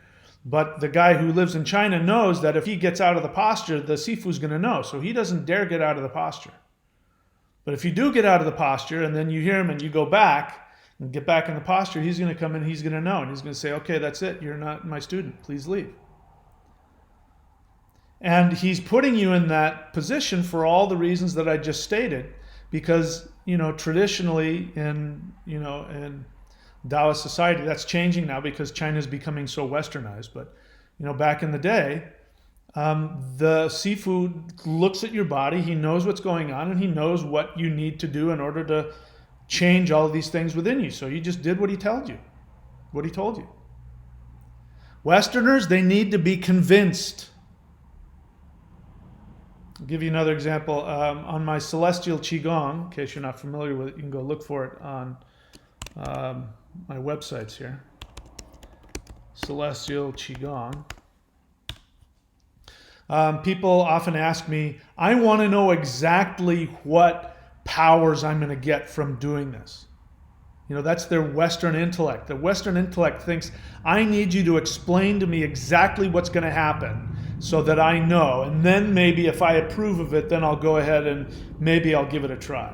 But the guy who lives in China knows that if he gets out of the posture, the Sifu's going to know. So he doesn't dare get out of the posture. But if you do get out of the posture and then you hear him and you go back and get back in the posture, he's going to come in, he's going to know. And he's going to say, okay, that's it. You're not my student. Please leave. And he's putting you in that position for all the reasons that I just stated, because, traditionally in Taoist society, that's changing now because China's becoming so westernized. But, back in the day, the Sifu looks at your body, he knows what's going on, and he knows what you need to do in order to change all of these things within you. So you just did what he told you. Westerners, they need to be convinced. I'll give you another example. On my Celestial Qigong, in case you're not familiar with it, you can go look for it on my websites here. Celestial Qigong. People often ask me, I want to know exactly what powers I'm going to get from doing this. That's their Western intellect. The Western intellect thinks, I need you to explain to me exactly what's going to happen so that I know. And then maybe if I approve of it, then I'll go ahead and maybe I'll give it a try.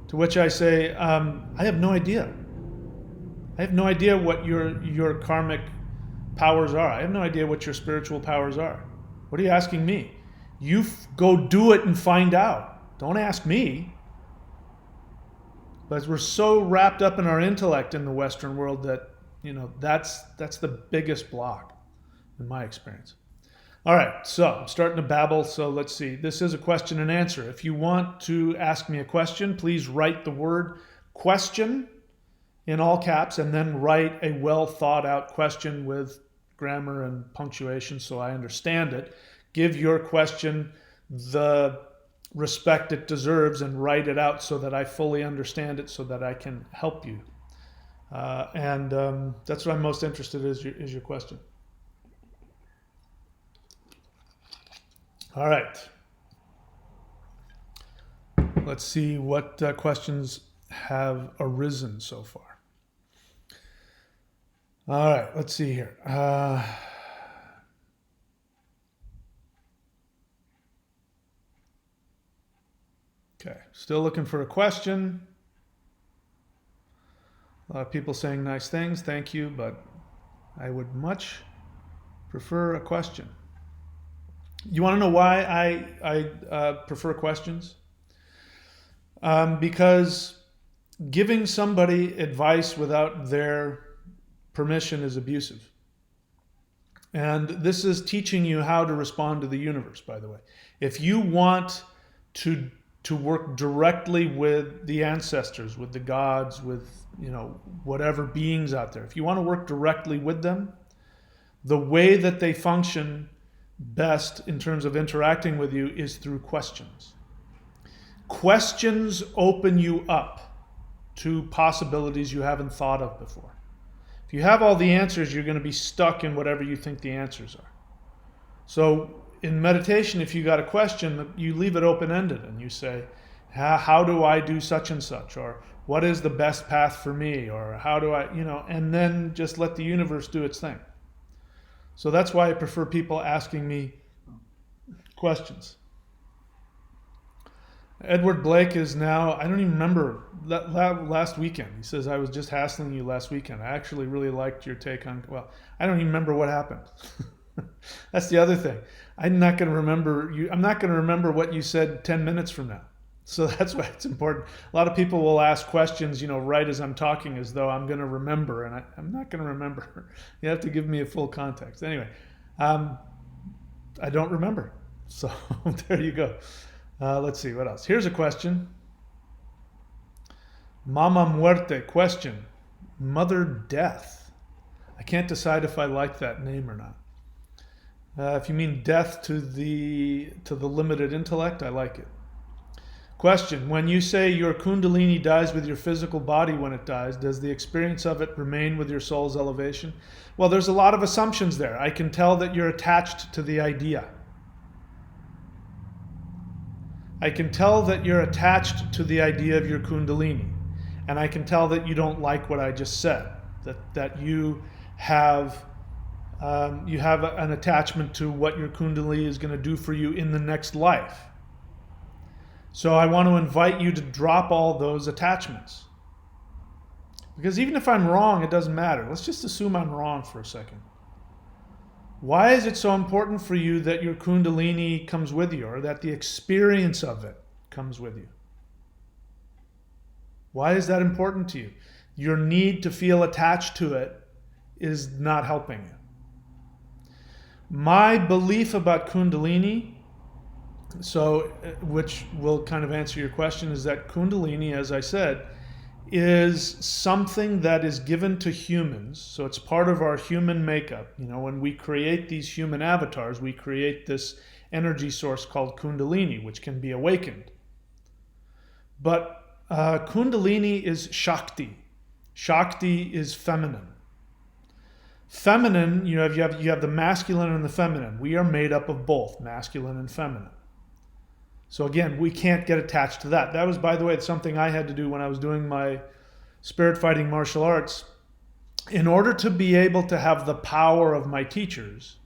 To which I say, I have no idea. I have no idea what your karmic powers are. I have no idea what your spiritual powers are. What are you asking me? You go do it and find out. Don't ask me. But we're so wrapped up in our intellect in the Western world that, that's the biggest block in my experience. All right, so I'm starting to babble, so let's see. This is a question and answer. If you want to ask me a question, please write the word question in all caps and then write a well thought out question with grammar and punctuation so I understand it. Give your question the respect it deserves and write it out so that I fully understand it so that I can help you. And that's what I'm most interested in is your question. All right. Let's see what questions have arisen so far. All right, let's see here. Okay, still looking for a question. A lot of people saying nice things. Thank you, but I would much prefer a question. You want to know why I prefer questions? Because giving somebody advice without their permission is abusive. And this is teaching you how to respond to the universe, by the way. If you want to work directly with the ancestors, with the gods, with whatever beings out there, if you want to work directly with them, the way that they function best in terms of interacting with you is through questions. Questions open you up to possibilities you haven't thought of before. If you have all the answers, you're going to be stuck in whatever you think the answers are. So in meditation, if you got a question, you leave it open-ended and you say, how do I do such and such? Or what is the best path for me? Or how do I, and then just let the universe do its thing. So that's why I prefer people asking me questions. Edward Blake is now, I don't even remember, last weekend. He says, I was just hassling you last weekend. I actually really liked your take on, well, I don't even remember what happened. That's the other thing. I'm not going to remember you. I'm not going to remember what you said 10 minutes from now. So that's why it's important. A lot of people will ask questions, right as I'm talking, as though I'm going to remember, and I'm not going to remember. You have to give me a full context. Anyway, I don't remember. So there you go. Let's see, what else? Here's a question. Mama Muerte question. Mother Death. I can't decide if I like that name or not. If you mean death to the limited intellect, I like it. Question. When you say your Kundalini dies with your physical body when it dies, does the experience of it remain with your soul's elevation? Well, there's a lot of assumptions there. I can tell that you're attached to the idea. I can tell that you're attached to the idea of your Kundalini. And I can tell that you don't like what I just said. That you have an attachment to what your Kundalini is going to do for you in the next life. So I want to invite you to drop all those attachments. Because even if I'm wrong, it doesn't matter. Let's just assume I'm wrong for a second. Why is it so important for you that your Kundalini comes with you, or that the experience of it comes with you? Why is that important to you? Your need to feel attached to it is not helping you. My belief about Kundalini, which will kind of answer your question, is that Kundalini, as I said, is something that is given to humans. So it's part of our human makeup. When we create these human avatars, we create this energy source called Kundalini, which can be awakened. But Kundalini is shakti. Shakti is feminine. Feminine, you have the masculine and the feminine. We are made up of both, masculine and feminine. So again, we can't get attached to that. That was, by the way, something I had to do when I was doing my spirit fighting martial arts. In order to be able to have the power of my teachers,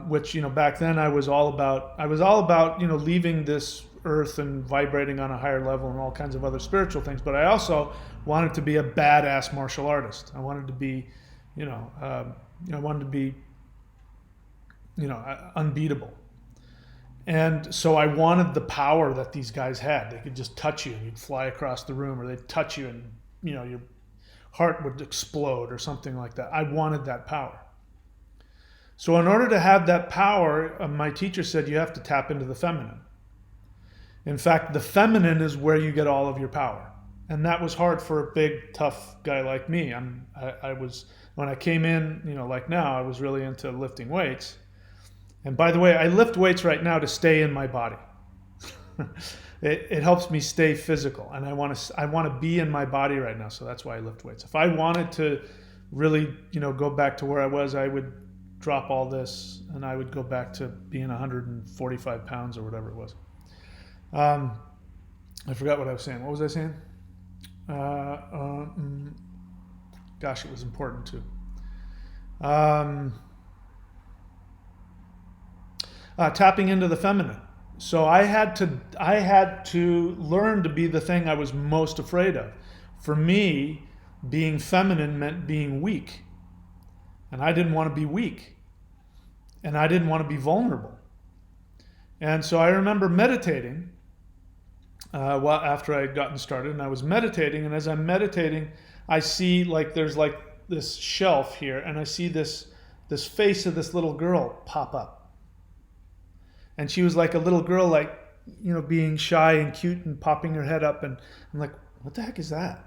which back then I was all about leaving this earth and vibrating on a higher level and all kinds of other spiritual things. But I also wanted to be a badass martial artist. I wanted to be, unbeatable. And so I wanted the power that these guys had. They could just touch you and you'd fly across the room, or they'd touch you and your heart would explode or something like that. I wanted that power. So in order to have that power, my teacher said you have to tap into the feminine. In fact, the feminine is where you get all of your power. And that was hard for a big, tough guy like me. When I came in, like now, I was really into lifting weights. And by the way, I lift weights right now to stay in my body. It helps me stay physical, and I want to be in my body right now, so that's why I lift weights. If I wanted to really, go back to where I was, I would drop all this and I would go back to being 145 pounds or whatever it was. I forgot what I was saying. What was I saying? Gosh, it was important too. Tapping into the feminine. So I had to learn to be the thing I was most afraid of. For me, being feminine meant being weak. And I didn't want to be weak. And I didn't want to be vulnerable. And so I remember meditating after I had gotten started, and I was meditating, and as I'm meditating, I see there's this shelf here, and I see this face of this little girl pop up. And she was like a little girl, being shy and cute and popping her head up, and I'm like, what the heck is that?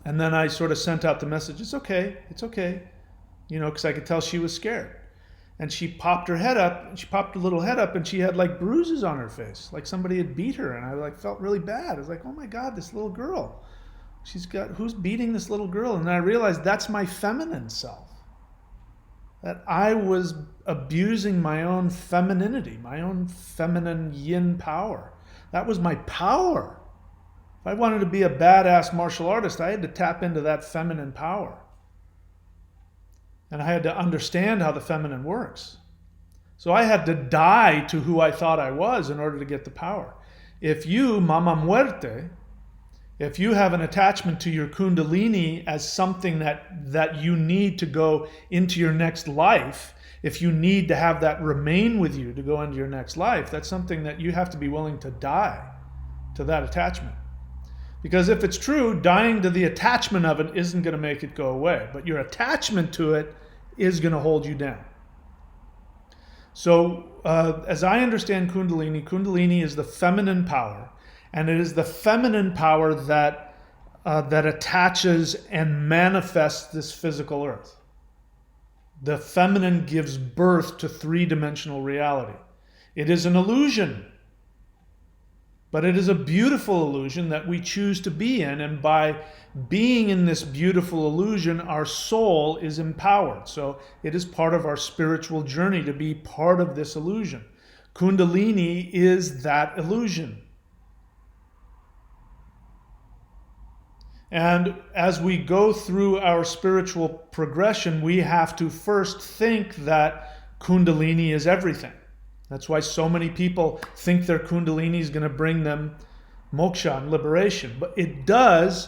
And then I sort of sent out the message, it's okay, because I could tell she was scared. And she popped her head up, she popped her little head up, and she had bruises on her face, like somebody had beat her, and I felt really bad. I was like, oh my God, this little girl. Who's beating this little girl? And then I realized that's my feminine self. That I was abusing my own femininity, my own feminine yin power. That was my power. If I wanted to be a badass martial artist, I had to tap into that feminine power. And I had to understand how the feminine works. So I had to die to who I thought I was in order to get the power. If you, Mama Muerte, if you have an attachment to your Kundalini as something that you need to go into your next life, if you need to have that remain with you to go into your next life, that's something that you have to be willing to die to that attachment. Because if it's true, dying to the attachment of it isn't going to make it go away. But your attachment to it is going to hold you down. So as I understand Kundalini, Kundalini is the feminine power. And it is the feminine power that attaches and manifests this physical earth. The feminine gives birth to three-dimensional reality. It is an illusion. But it is a beautiful illusion that we choose to be in, and by being in this beautiful illusion, our soul is empowered. So it is part of our spiritual journey to be part of this illusion. Kundalini is that illusion. And as we go through our spiritual progression, we have to first think that Kundalini is everything. That's why so many people think their Kundalini is going to bring them moksha and liberation. But it does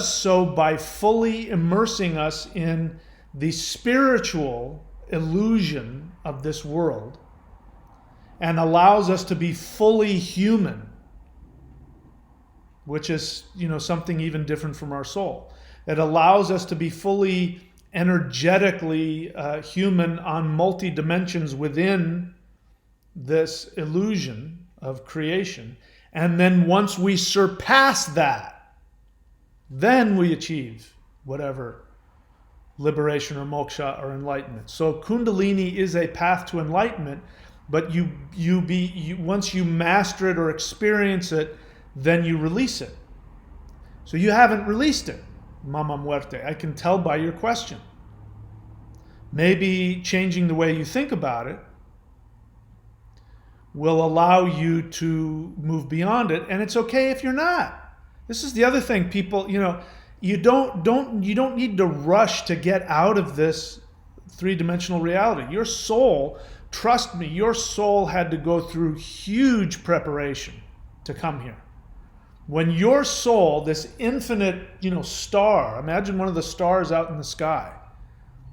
so by fully immersing us in the spiritual illusion of this world and allows us to be fully human, which is, something even different from our soul. It allows us to be fully energetically human on multi-dimensions within this illusion of creation. And then once we surpass that, then we achieve whatever liberation or moksha or enlightenment. So Kundalini is a path to enlightenment, but once you master it or experience it, then you release it. So you haven't released it, Mama Muerte. I can tell by your question. Maybe changing the way you think about it will allow you to move beyond it, and it's okay if you're not. This is the other thing, people. You don't need to rush to get out of this three-dimensional reality. Your soul, trust me, your soul had to go through huge preparation to come here. When your soul, this infinite, star, imagine one of the stars out in the sky.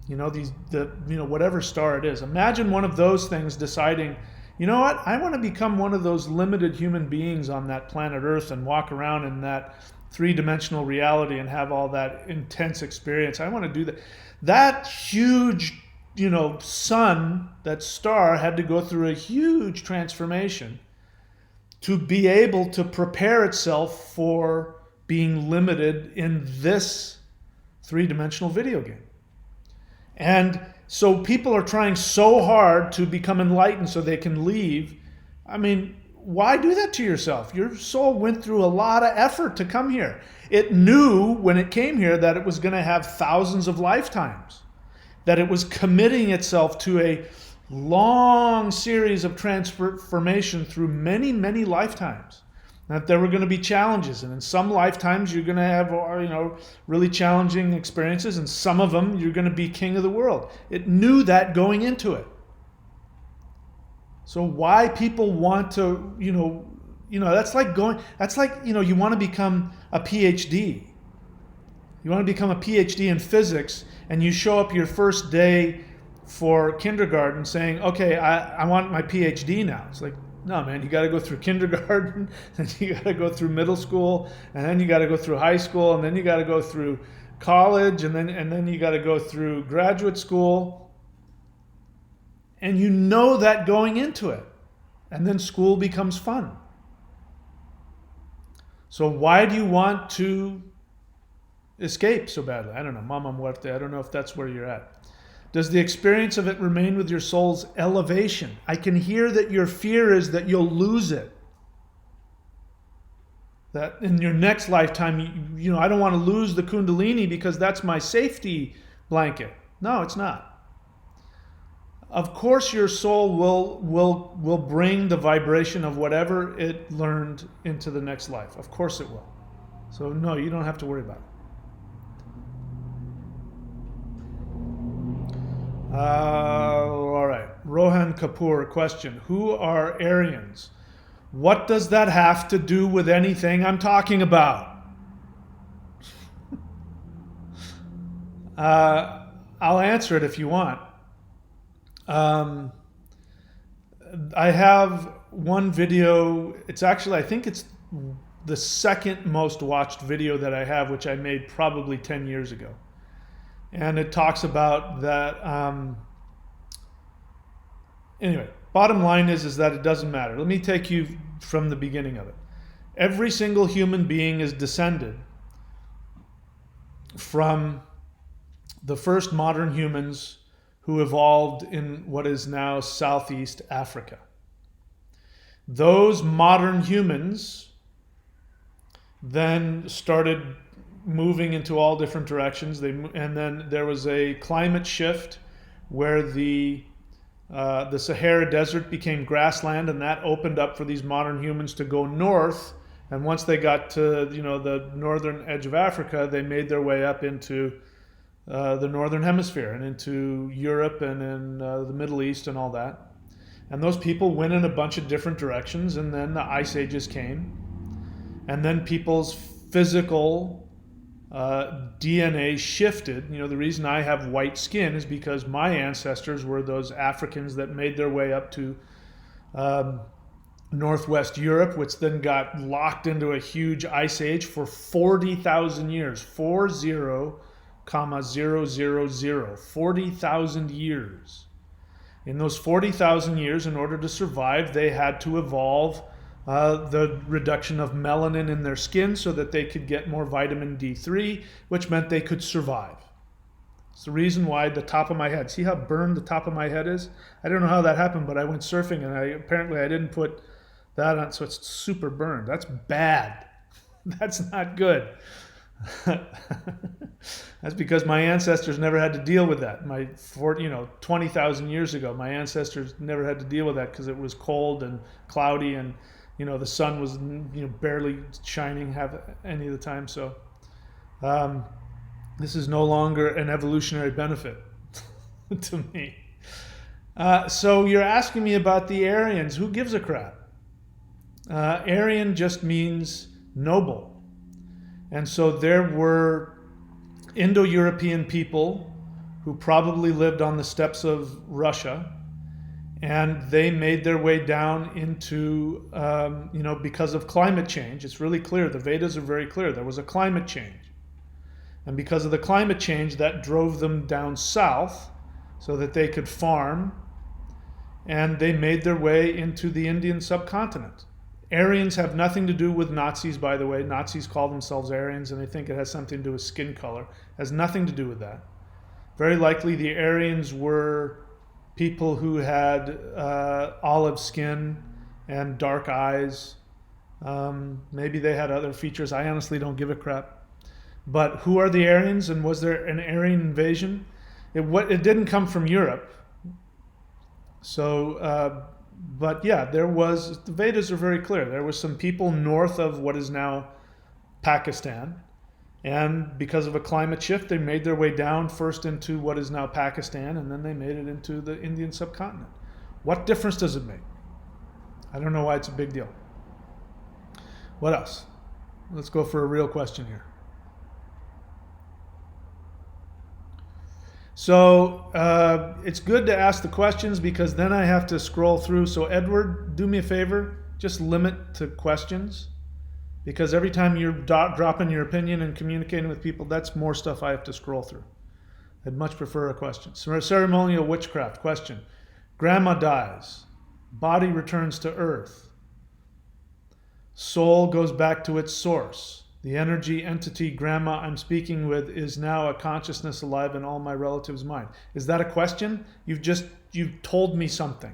Whatever star it is. Imagine one of those things deciding, you know what? I want to become one of those limited human beings on that planet Earth and walk around in that three-dimensional reality and have all that intense experience. I want to do that. That huge, sun, that star had to go through a huge transformation to be able to prepare itself for being limited in this three-dimensional video game. And so people are trying so hard to become enlightened so they can leave. I mean, why do that to yourself? Your soul went through a lot of effort to come here. It knew when it came here that it was going to have thousands of lifetimes. that it was committing itself to a long series of transformation through many, many lifetimes. That there were going to be challenges, and in some lifetimes you're going to have, really challenging experiences, and some of them you're going to be king of the world. It knew that going into it. So why people want to, that's like you want to become a PhD. You want to become a PhD in physics, and you show up your first day for kindergarten saying, okay, I want my PhD now. It's like, no, man, you got to go through kindergarten, and you got to go through middle school, and then you got to go through high school, and then you got to go through college, and then you got to go through graduate school. And you know that going into it. And then school becomes fun. So why do you want to escape so badly? I don't know, Mama Muerte, I don't know if that's where you're at. Does the experience of it remain with your soul's elevation? I can hear that your fear is that you'll lose it. That in your next lifetime, I don't want to lose the Kundalini because that's my safety blanket. No, it's not. Of course your soul will bring the vibration of whatever it learned into the next life. Of course it will. So no, you don't have to worry about it. All right. Rohan Kapoor, question. Who are Aryans? What does that have to do with anything I'm talking about? I'll answer it if you want. I have one video. It's actually, I think it's the second most watched video that I have, which I made probably 10 years ago. And it talks about that. Anyway, bottom line is that it doesn't matter. Let me take you from the beginning of it. Every single human being is descended from the first modern humans who evolved in what is now Southeast Africa. Those modern humans then started moving into all different directions. And then there was a climate shift where the Sahara Desert became grassland, and that opened up for these modern humans to go north. And once they got to the northern edge of Africa, they made their way up into the northern hemisphere and into Europe and in the Middle East and all that. And those people went in a bunch of different directions, and then the ice ages came, and then people's physical DNA shifted. The reason I have white skin is because my ancestors were those Africans that made their way up to Northwest Europe, which then got locked into a huge ice age for 40,000 years. 40,000, 40,000 years. In those 40,000 years, in order to survive, they had to evolve the reduction of melanin in their skin so that they could get more vitamin D3, which meant they could survive. It's the reason why the top of my head, see how burned the top of my head is? I don't know how that happened, but I went surfing and apparently I didn't put that on, so it's super burned. That's bad. That's not good. That's because my ancestors never had to deal with that. 20,000 years ago, my ancestors never had to deal with that because it was cold and cloudy, and the sun was barely shining half any of the time. So this is no longer an evolutionary benefit to me. So you're asking me about the Aryans. Who gives a crap? Aryan just means noble. And so there were Indo-European people who probably lived on the steppes of Russia, and they made their way down into, because of climate change. It's really clear. The Vedas are very clear. There was a climate change. And because of the climate change, that drove them down south so that they could farm, and they made their way into the Indian subcontinent. Aryans have nothing to do with Nazis, by the way. Nazis call themselves Aryans, and they think it has something to do with skin color. It has nothing to do with that. Very likely the Aryans were people who had olive skin and dark eyes. Maybe they had other features. I honestly don't give a crap. But who are the Aryans, and was there an Aryan invasion? It didn't come from Europe. So, but yeah, the Vedas are very clear. There was some people north of what is now Pakistan, and because of a climate shift, they made their way down first into what is now Pakistan, and then they made it into the Indian subcontinent. What difference does it make? I don't know why it's a big deal. What else? Let's go for a real question here. So it's good to ask the questions because then I have to scroll through. So Edward, do me a favor, just limit to questions, because every time you're dropping your opinion and communicating with people, that's more stuff I have to scroll through. I'd much prefer a question. Ceremonial witchcraft question. Grandma dies. Body returns to earth. Soul goes back to its source. The energy entity grandma I'm speaking with is now a consciousness alive in all my relatives' mind. Is that a question? You've told me something.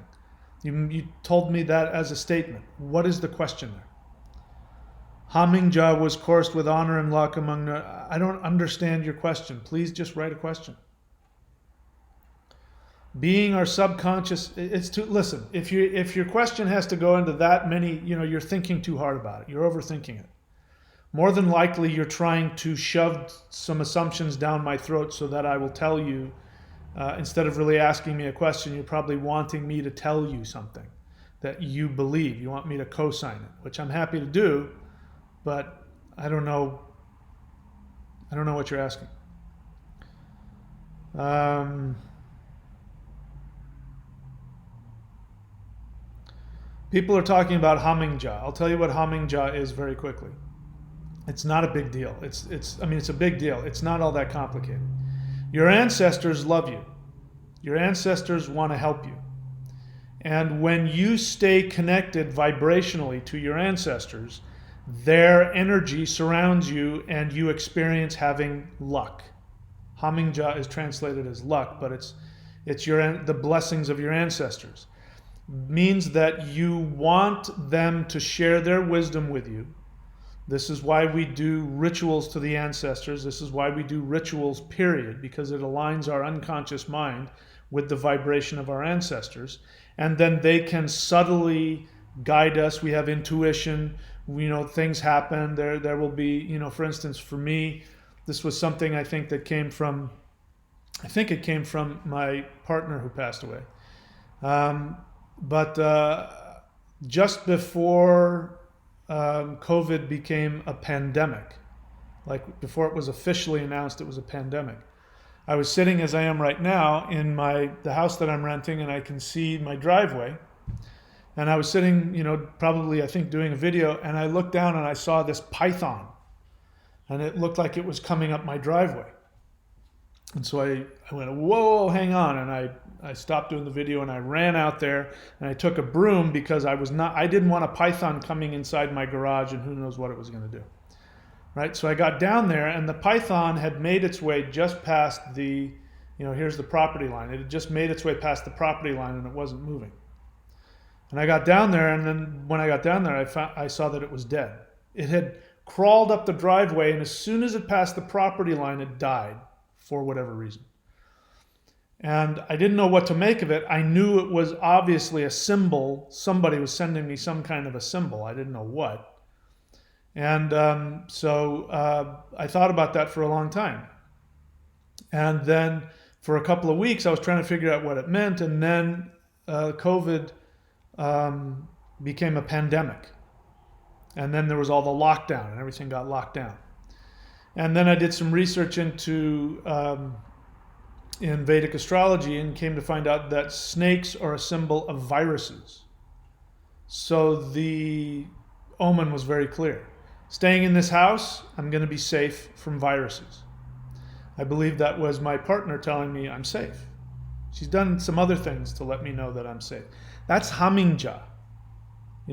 You told me that as a statement. What is the question there? Hamingja was coursed with honor and luck among the... I don't understand your question. Please just write a question. Being our subconscious, listen, if your question has to go into that many, you're thinking too hard about it. You're overthinking it. More than likely, you're trying to shove some assumptions down my throat so that I will tell you, instead of really asking me a question, you're probably wanting me to tell you something that you believe. You want me to co-sign it, which I'm happy to do, but I don't know what you're asking. People are talking about Hamingja. I'll tell you what Hamingja is very quickly. It's not a big deal. It's a big deal. It's not all that complicated. Your ancestors love you. Your ancestors want to help you. And when you stay connected vibrationally to your ancestors, their energy surrounds you and you experience having luck. Hamingja is translated as luck, but it's the blessings of your ancestors. Means that you want them to share their wisdom with you. This is why we do rituals to the ancestors. This is why we do rituals, period, because it aligns our unconscious mind with the vibration of our ancestors. And then they can subtly guide us. We have intuition. Things happen. There will be, for instance, for me, this was something I think it came from my partner who passed away. But just before COVID became a pandemic, like before it was officially announced it was a pandemic, I was sitting as I am right now in the house that I'm renting, and I can see my driveway. And I was sitting, probably I think doing a video, and I looked down and I saw this python, and it looked like it was coming up my driveway. And so I went, whoa, hang on. And I stopped doing the video and I ran out there and I took a broom because I didn't want a python coming inside my garage and who knows what it was going to do. Right? So I got down there and the python had made its way just past here's the property line. It had just made its way past the property line and it wasn't moving. And I got down there, and then when I got down there, I saw that it was dead. It had crawled up the driveway, and as soon as it passed the property line, it died for whatever reason. And I didn't know what to make of it. I knew it was obviously a symbol. Somebody was sending me some kind of a symbol. I didn't know what. And so I thought about that for a long time. And then for a couple of weeks, I was trying to figure out what it meant. And then COVID became a pandemic. And then there was all the lockdown and everything got locked down. And then I did some research into in Vedic astrology and came to find out that snakes are a symbol of viruses. So the omen was very clear. Staying in this house, I'm going to be safe from viruses. I believe that was my partner telling me I'm safe. She's done some other things to let me know that I'm safe. That's Hamingja.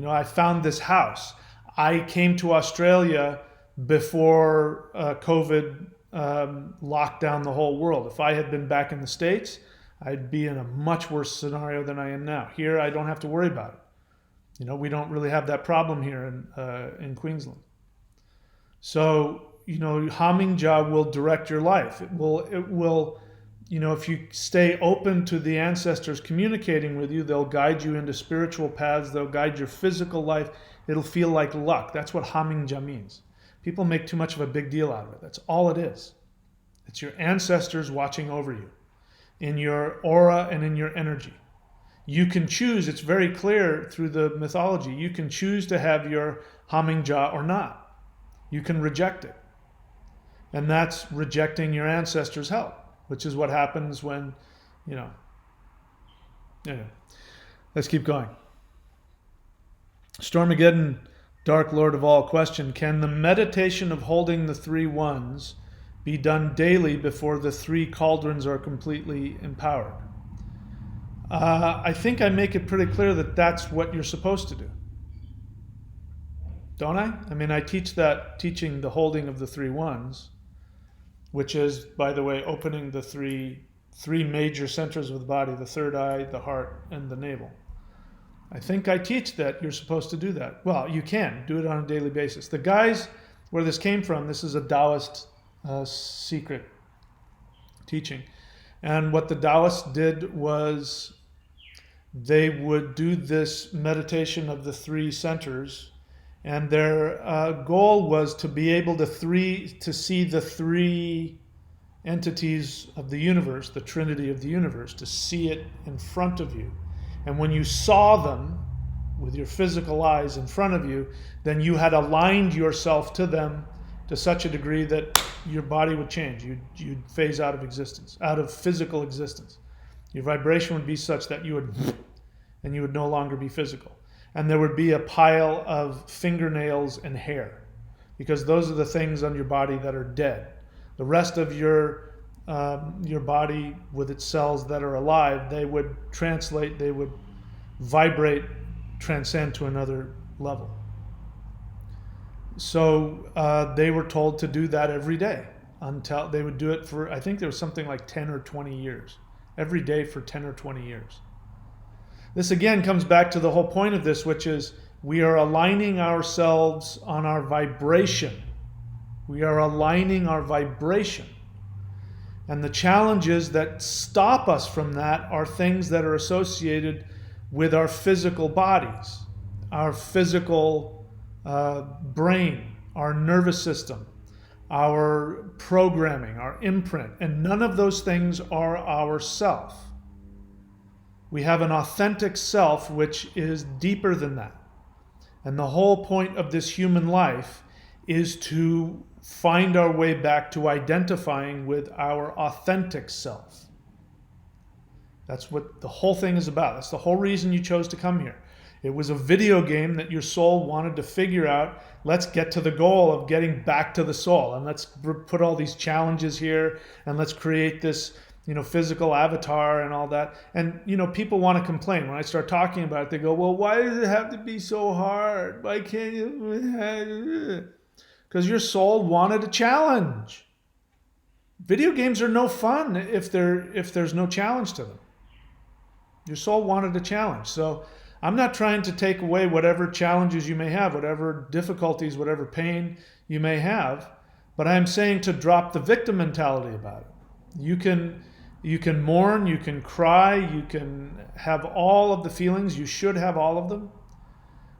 I found this house. I came to Australia before COVID locked down the whole world. If I had been back in the States, I'd be in a much worse scenario than I am now. Here, I don't have to worry about it. We don't really have that problem here in Queensland. So, Hamingja will direct your life. It will if you stay open to the ancestors communicating with you, they'll guide you into spiritual paths. They'll guide your physical life. It'll feel like luck. That's what Hamingja means. People make too much of a big deal out of it. That's all it is. It's your ancestors watching over you in your aura and in your energy. You can choose, it's very clear through the mythology, you can choose to have your Hamingja or not. You can reject it. And that's rejecting your ancestors' help, which is what happens when, anyway. Let's keep going. Stormageddon, Dark Lord of All, question: can the meditation of holding the 3 ones be done daily before the 3 cauldrons are completely empowered? I think I make it pretty clear that that's what you're supposed to do. Don't I? I mean, I teach that, teaching the holding of the 3 ones, which is, by the way, opening the three major centers of the body, the third eye, the heart, and the navel. I think I teach that you're supposed to do that. Well, you can do it on a daily basis. The guys, where this came from, this is a Taoist secret teaching. And what the Taoists did was they would do this meditation of the 3 centers, and their goal was to be able to see the 3 entities of the universe, the trinity of the universe, to see it in front of you. And when you saw them with your physical eyes in front of you, then you had aligned yourself to them to such a degree that your body would change. You'd phase out of existence, out of physical existence. Your vibration would be such that you would no longer be physical. And there would be a pile of fingernails and hair, because those are the things on your body that are dead. The rest of your body with its cells that are alive, they would translate, they would vibrate, transcend to another level. So they were told to do that every day until they would do it for, I think there was something like 10 or 20 years. Every day for 10 or 20 years. This again comes back to the whole point of this, which is we are aligning ourselves on our vibration. We are aligning our vibration. And the challenges that stop us from that are things that are associated with our physical bodies, our physical brain, our nervous system, our programming, our imprint. And none of those things are our self. We have an authentic self which is deeper than that. And the whole point of this human life is to find our way back to identifying with our authentic self. That's what the whole thing is about. That's the whole reason you chose to come here. It was a video game that your soul wanted to figure out. Let's get to the goal of getting back to the soul. And let's put all these challenges here. And let's create this, physical avatar and all that. And, people want to complain. When I start talking about it, they go, well, why does it have to be so hard? Why can't you? Because your soul wanted a challenge. Video games are no fun if there's no challenge to them. Your soul wanted a challenge. So I'm not trying to take away whatever challenges you may have, whatever difficulties, whatever pain you may have, but I'm saying to drop the victim mentality about it. You can mourn, you can cry, you can have all of the feelings, you should have all of them,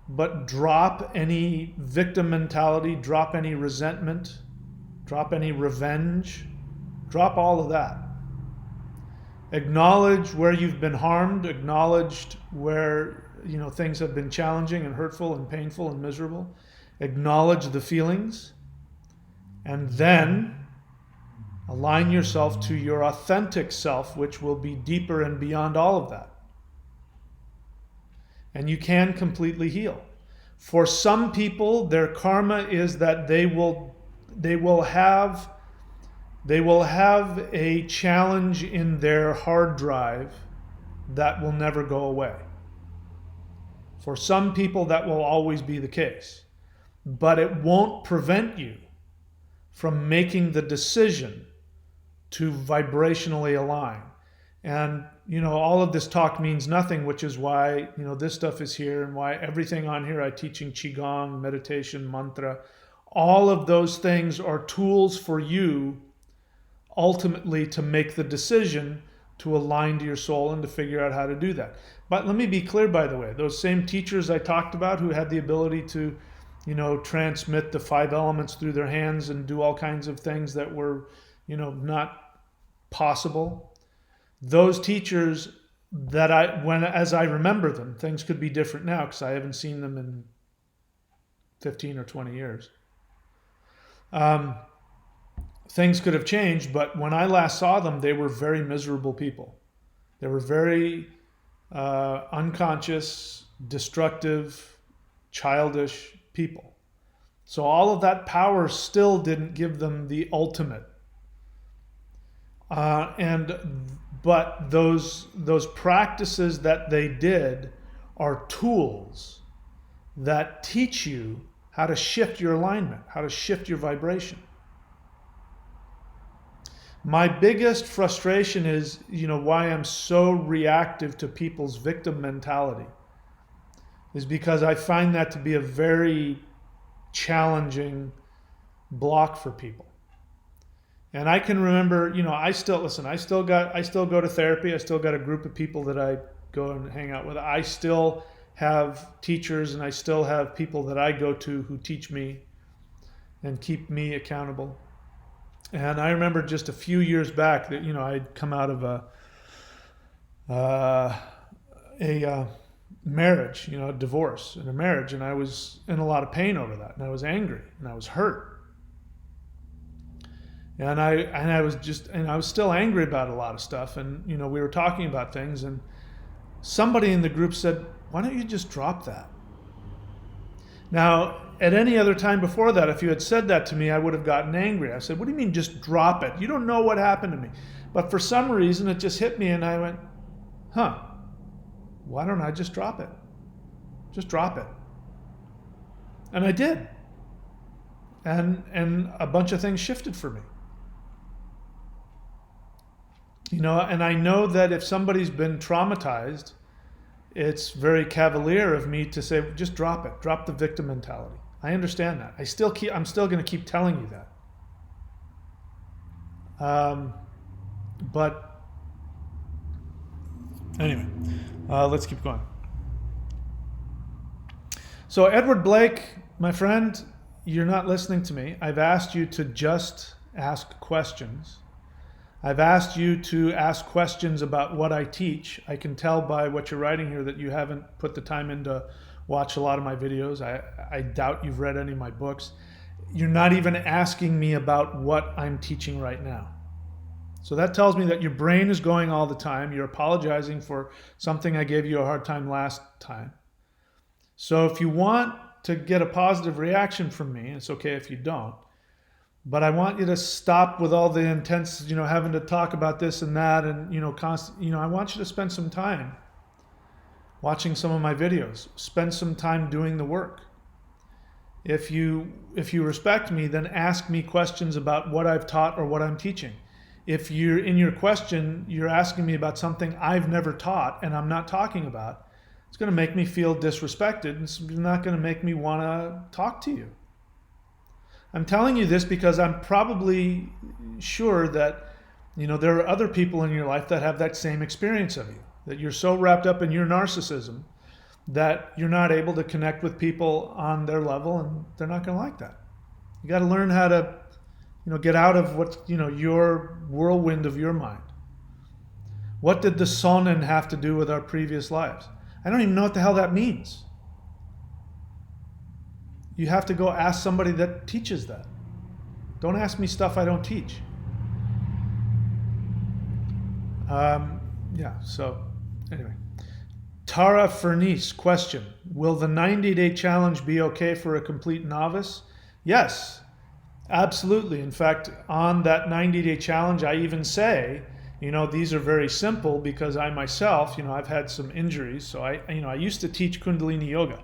but drop any victim mentality, drop any resentment, drop any revenge, drop all of that. Acknowledge where you've been harmed, acknowledge where things have been challenging and hurtful and painful and miserable. Acknowledge the feelings, and then align yourself to your authentic self, which will be deeper and beyond all of that. And you can completely heal. For some people, their karma is that they will have a challenge in their hard drive that will never go away. For some people, that will always be the case. But it won't prevent you from making the decision to vibrationally align. And, all of this talk means nothing, which is why, this stuff is here and why everything on here I teach in Qigong, meditation, mantra, all of those things are tools for you. ultimately to make the decision to align to your soul and to figure out how to do that. But let me be clear, by the way, those same teachers I talked about who had the ability to, transmit the 5 elements through their hands and do all kinds of things that were, not possible. Those teachers as I remember them, things could be different now because I haven't seen them in 15 or 20 years. Things could have changed, but when I last saw them, they were very miserable people. They were very unconscious, destructive, childish people. So all of that power still didn't give them the ultimate. But those practices that they did are tools that teach you how to shift your alignment, how to shift your vibration. My biggest frustration is, why I'm so reactive to people's victim mentality is because I find that to be a very challenging block for people. And I can remember, I still go to therapy. I still got a group of people that I go and hang out with. I still have teachers and I still have people that I go to who teach me and keep me accountable. And I remember just a few years back that, I'd come out of a marriage, a divorce and a marriage, and I was in a lot of pain over that, and I was angry and I was hurt. And I was still angry about a lot of stuff, and we were talking about things, and somebody in the group said, "Why don't you just drop that?" Now, at any other time before that, if you had said that to me, I would have gotten angry. I said, "What do you mean just drop it? You don't know what happened to me." But for some reason, it just hit me, and I went, why don't I just drop it? Just drop it. And I did. And a bunch of things shifted for me. And I know that if somebody's been traumatized, it's very cavalier of me to say, just drop it. Drop the victim mentality. I understand that. I'm still going to keep telling you that. But anyway, let's keep going. So Edward Blake, my friend, you're not listening to me. I've asked you to just ask questions. I've asked you to ask questions about what I teach. I can tell by what you're writing here that you haven't put the time in to watch a lot of my videos. I doubt you've read any of my books. You're not even asking me about what I'm teaching right now. So that tells me that your brain is going all the time. You're apologizing for something I gave you a hard time last time. So if you want to get a positive reaction from me, it's okay if you don't, but I want you to stop with all the intense, having to talk about this and that, and I want you to spend some time watching some of my videos. Spend some time doing the work. If you respect me, then ask me questions about what I've taught or what I'm teaching. If you're in your question, you're asking me about something I've never taught and I'm not talking about, it's going to make me feel disrespected, and it's not going to make me want to talk to you. I'm telling you this because I'm probably sure that, there are other people in your life that have that same experience of you, that you're so wrapped up in your narcissism that you're not able to connect with people on their level, and they're not going to like that. You got to learn how to, get out of what, your whirlwind of your mind. What did the sonnen have to do with our previous lives? I don't even know what the hell that means. You have to go ask somebody that teaches that. Don't ask me stuff I don't teach. So anyway. Tara Furnice, question. Will the 90-day challenge be okay for a complete novice? Yes, absolutely. In fact, on that 90-day challenge, I even say, these are very simple because I myself, I've had some injuries. So I used to teach Kundalini yoga.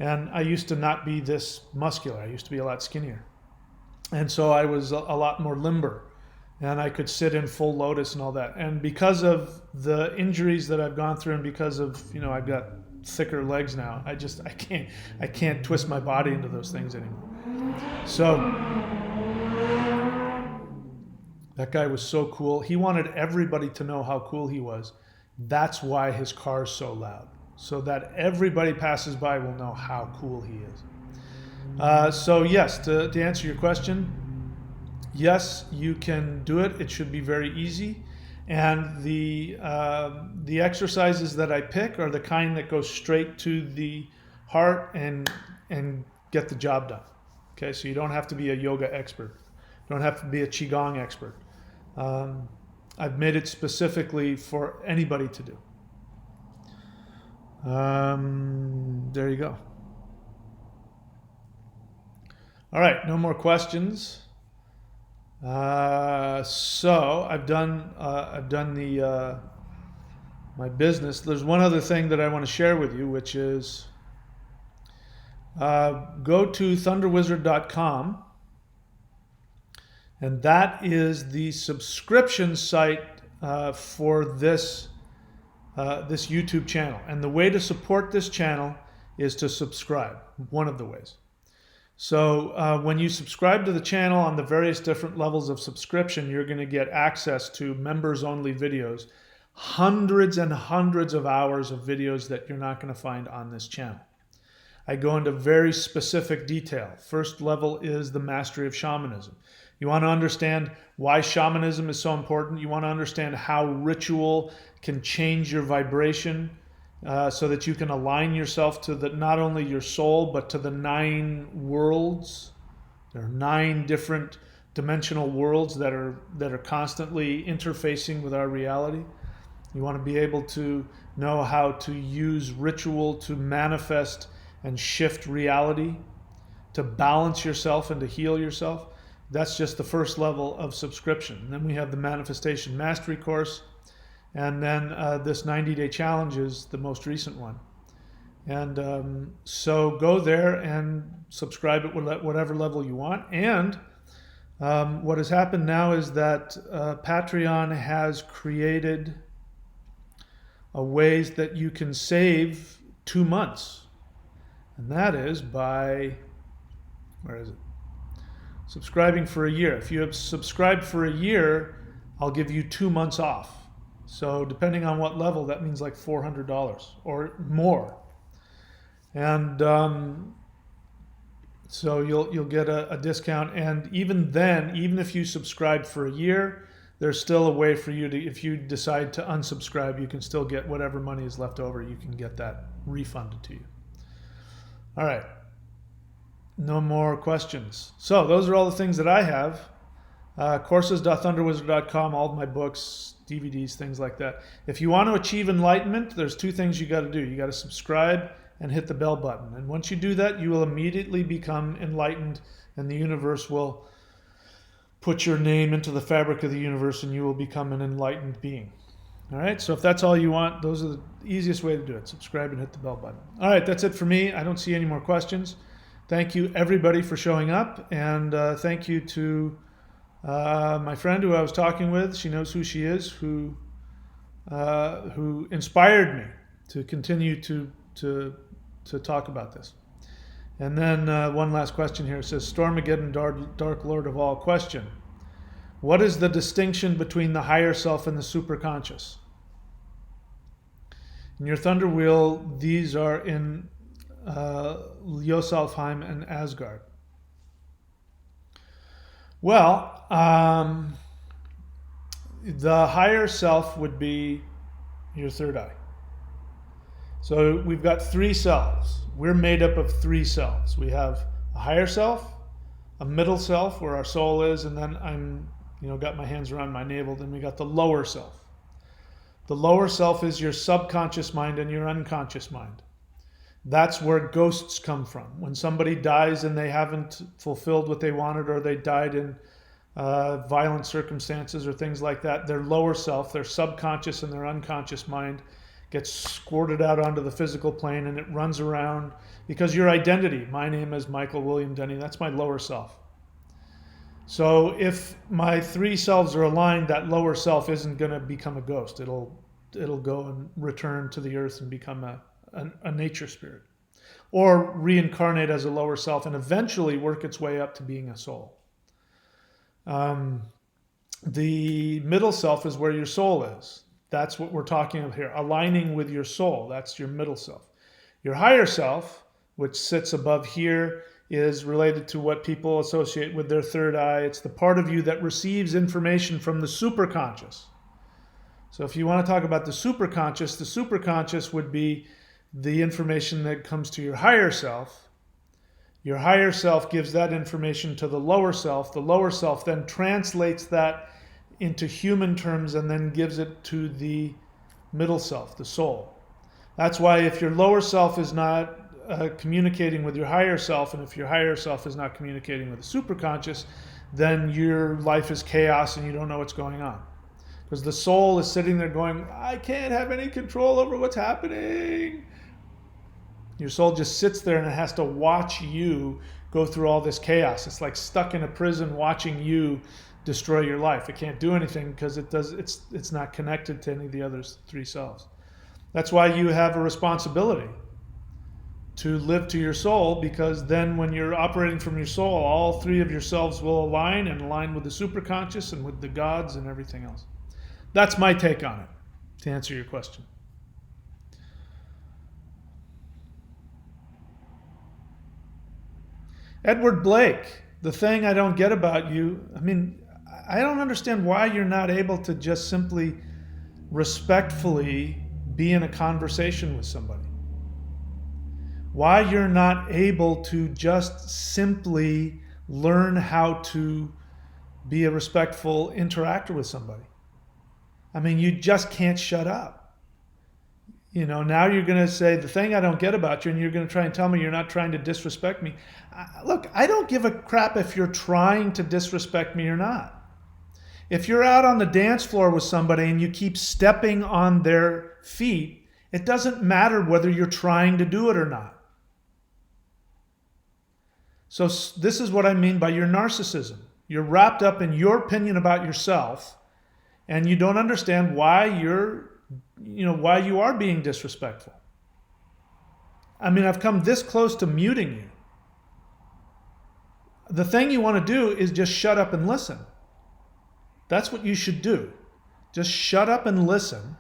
And I used to not be this muscular. I used to be a lot skinnier. And so I was a lot more limber. And I could sit in full lotus and all that. And because of the injuries that I've gone through, and because of, I've got thicker legs now, I can't twist my body into those things anymore. So That guy was so cool. He wanted everybody to know how cool he was. That's why his car is so loud, so that everybody passes by will know how cool he is. So yes, to answer your question, yes, you can do it. It should be very easy. And the exercises that I pick are the kind that go straight to the heart and get the job done. Okay, so you don't have to be a yoga expert. You don't have to be a qigong expert. I've made it specifically for anybody to do. There you go. All right, no more questions. So I've done the my business. There's one other thing that I want to share with you, which is go to thunderwizard.com, and that is the subscription site for this YouTube channel. And the way to support this channel is to subscribe. One of the ways. So when you subscribe to the channel on the various different levels of subscription, you're going to get access to members-only videos, hundreds and hundreds of hours of videos that you're not going to find on this channel. I go into very specific detail. First level is the mastery of shamanism. You want to understand why shamanism is so important. You want to understand how ritual can change your vibration, so that you can align yourself to not only your soul, but to the 9 worlds. There are 9 different dimensional worlds that are constantly interfacing with our reality. You want to be able to know how to use ritual to manifest and shift reality, to balance yourself and to heal yourself. That's just the first level of subscription. And then we have the Manifestation Mastery course. And then this 90-day challenge is the most recent one. And so go there and subscribe at whatever level you want. And what has happened now is that Patreon has created ways that you can save 2 months. And that is by, where is it? Subscribing for a year. If you have subscribed for a year, I'll give you 2 months off. So depending on what level, that means like $400 or more. And so you'll get a discount. And even then, even if you subscribe for a year, there's still a way for you to, if you decide to unsubscribe, you can still get whatever money is left over. You can get that refunded to you. All right. No more questions. So those are all the things that I have. Courses.thunderwizard.com, all of my books, DVDs, things like that. If you want to achieve enlightenment, there's 2 things you got to do. You got to subscribe and hit the bell button. And once you do that, you will immediately become enlightened, and the universe will put your name into the fabric of the universe, and you will become an enlightened being. All right, so if that's all you want, those are the easiest way to do it. Subscribe and hit the bell button. All right, that's it for me. I don't see any more questions. Thank you, everybody, for showing up, and thank you to my friend who I was talking with. She knows who she is, who inspired me to continue to talk about this. And then one last question here. It says, Stormageddon, Dark Lord of all, question. What is the distinction between the higher self and the superconscious? In your Thunder Wheel, these are in Josalfheim and Asgard. Well, the higher self would be your third eye. So we've got 3 selves. We're made up of 3 selves. We have a higher self, a middle self where our soul is, and then I'm, got my hands around my navel. Then we got the lower self. The lower self is your subconscious mind and your unconscious mind. That's where ghosts come from. When somebody dies and they haven't fulfilled what they wanted, or they died in violent circumstances or things like that, their lower self, their subconscious and their unconscious mind gets squirted out onto the physical plane, and it runs around because your identity, my name is Michael William Denney, that's my lower self. So if my 3 selves are aligned, that lower self isn't going to become a ghost. It'll go and return to the earth and become a nature spirit, or reincarnate as a lower self and eventually work its way up to being a soul. The middle self is where your soul is. That's what we're talking about here. Aligning with your soul. That's your middle self. Your higher self, which sits above here, is related to what people associate with their third eye. It's the part of you that receives information from the superconscious. So if you want to talk about the superconscious would be the information that comes to your higher self. Your higher self gives that information to the lower self. The lower self then translates that into human terms and then gives it to the middle self, the soul. That's why if your lower self is not communicating with your higher self, and if your higher self is not communicating with the superconscious, then your life is chaos and you don't know what's going on. Because the soul is sitting there going, I can't have any control over what's happening. Your soul just sits there and it has to watch you go through all this chaos. It's like stuck in a prison watching you destroy your life. It can't do anything because it's not connected to any of the other three selves. That's why you have a responsibility to live to your soul, because then when you're operating from your soul, all three of yourselves will align and align with the superconscious and with the gods and everything else. That's my take on it, to answer your question. Edward Blake, the thing I don't get about you, I don't understand why you're not able to just simply respectfully be in a conversation with somebody. Why you're not able to just simply learn how to be a respectful interactor with somebody. You just can't shut up. Now you're going to say the thing I don't get about you, and you're going to try and tell me you're not trying to disrespect me. Look, I don't give a crap if you're trying to disrespect me or not. If you're out on the dance floor with somebody and you keep stepping on their feet, it doesn't matter whether you're trying to do it or not. So this is what I mean by your narcissism. You're wrapped up in your opinion about yourself, and you don't understand why why you are being disrespectful. I've come this close to muting you. The thing you want to do is just shut up and listen. That's what you should do. Just shut up and listen.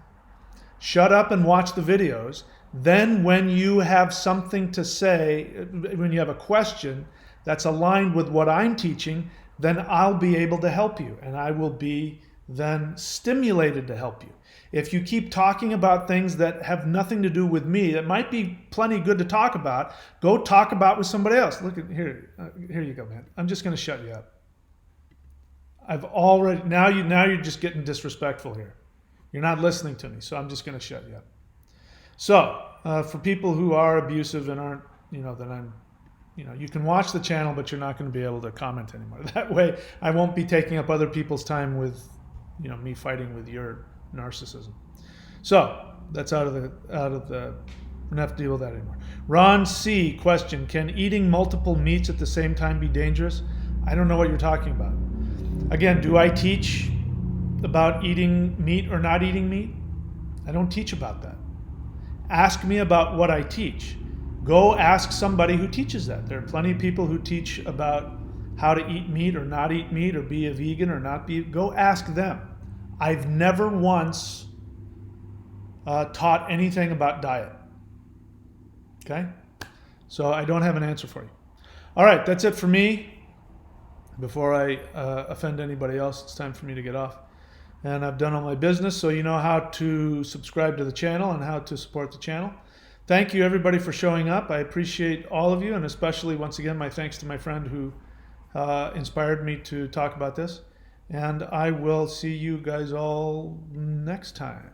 Shut up and watch the videos. Then when you have something to say, when you have a question that's aligned with what I'm teaching, then I'll be able to help you, and I will be then stimulated to help you. If you keep talking about things that have nothing to do with me, that might be plenty good to talk about, go talk about with somebody else. Look at here you go, man. I'm just going to shut you up. Now you're just getting disrespectful here. You're not listening to me, so I'm just going to shut you up. So for people who are abusive and aren't, you can watch the channel, but you're not going to be able to comment anymore. That way, I won't be taking up other people's time with, me fighting with your narcissism. So that's out of the. We don't have to deal with that anymore. Ron C. question: can eating multiple meats at the same time be dangerous? I don't know what you're talking about. Again, do I teach about eating meat or not eating meat? I don't teach about that. Ask me about what I teach. Go ask somebody who teaches that. There are plenty of people who teach about how to eat meat or not eat meat or be a vegan or not be. Go ask them. I've never once taught anything about diet. Okay? So I don't have an answer for you. All right, that's it for me. Before I offend anybody else, it's time for me to get off. And I've done all my business, so you know how to subscribe to the channel and how to support the channel. Thank you, everybody, for showing up. I appreciate all of you, and especially, once again, my thanks to my friend who inspired me to talk about this. And I will see you guys all next time.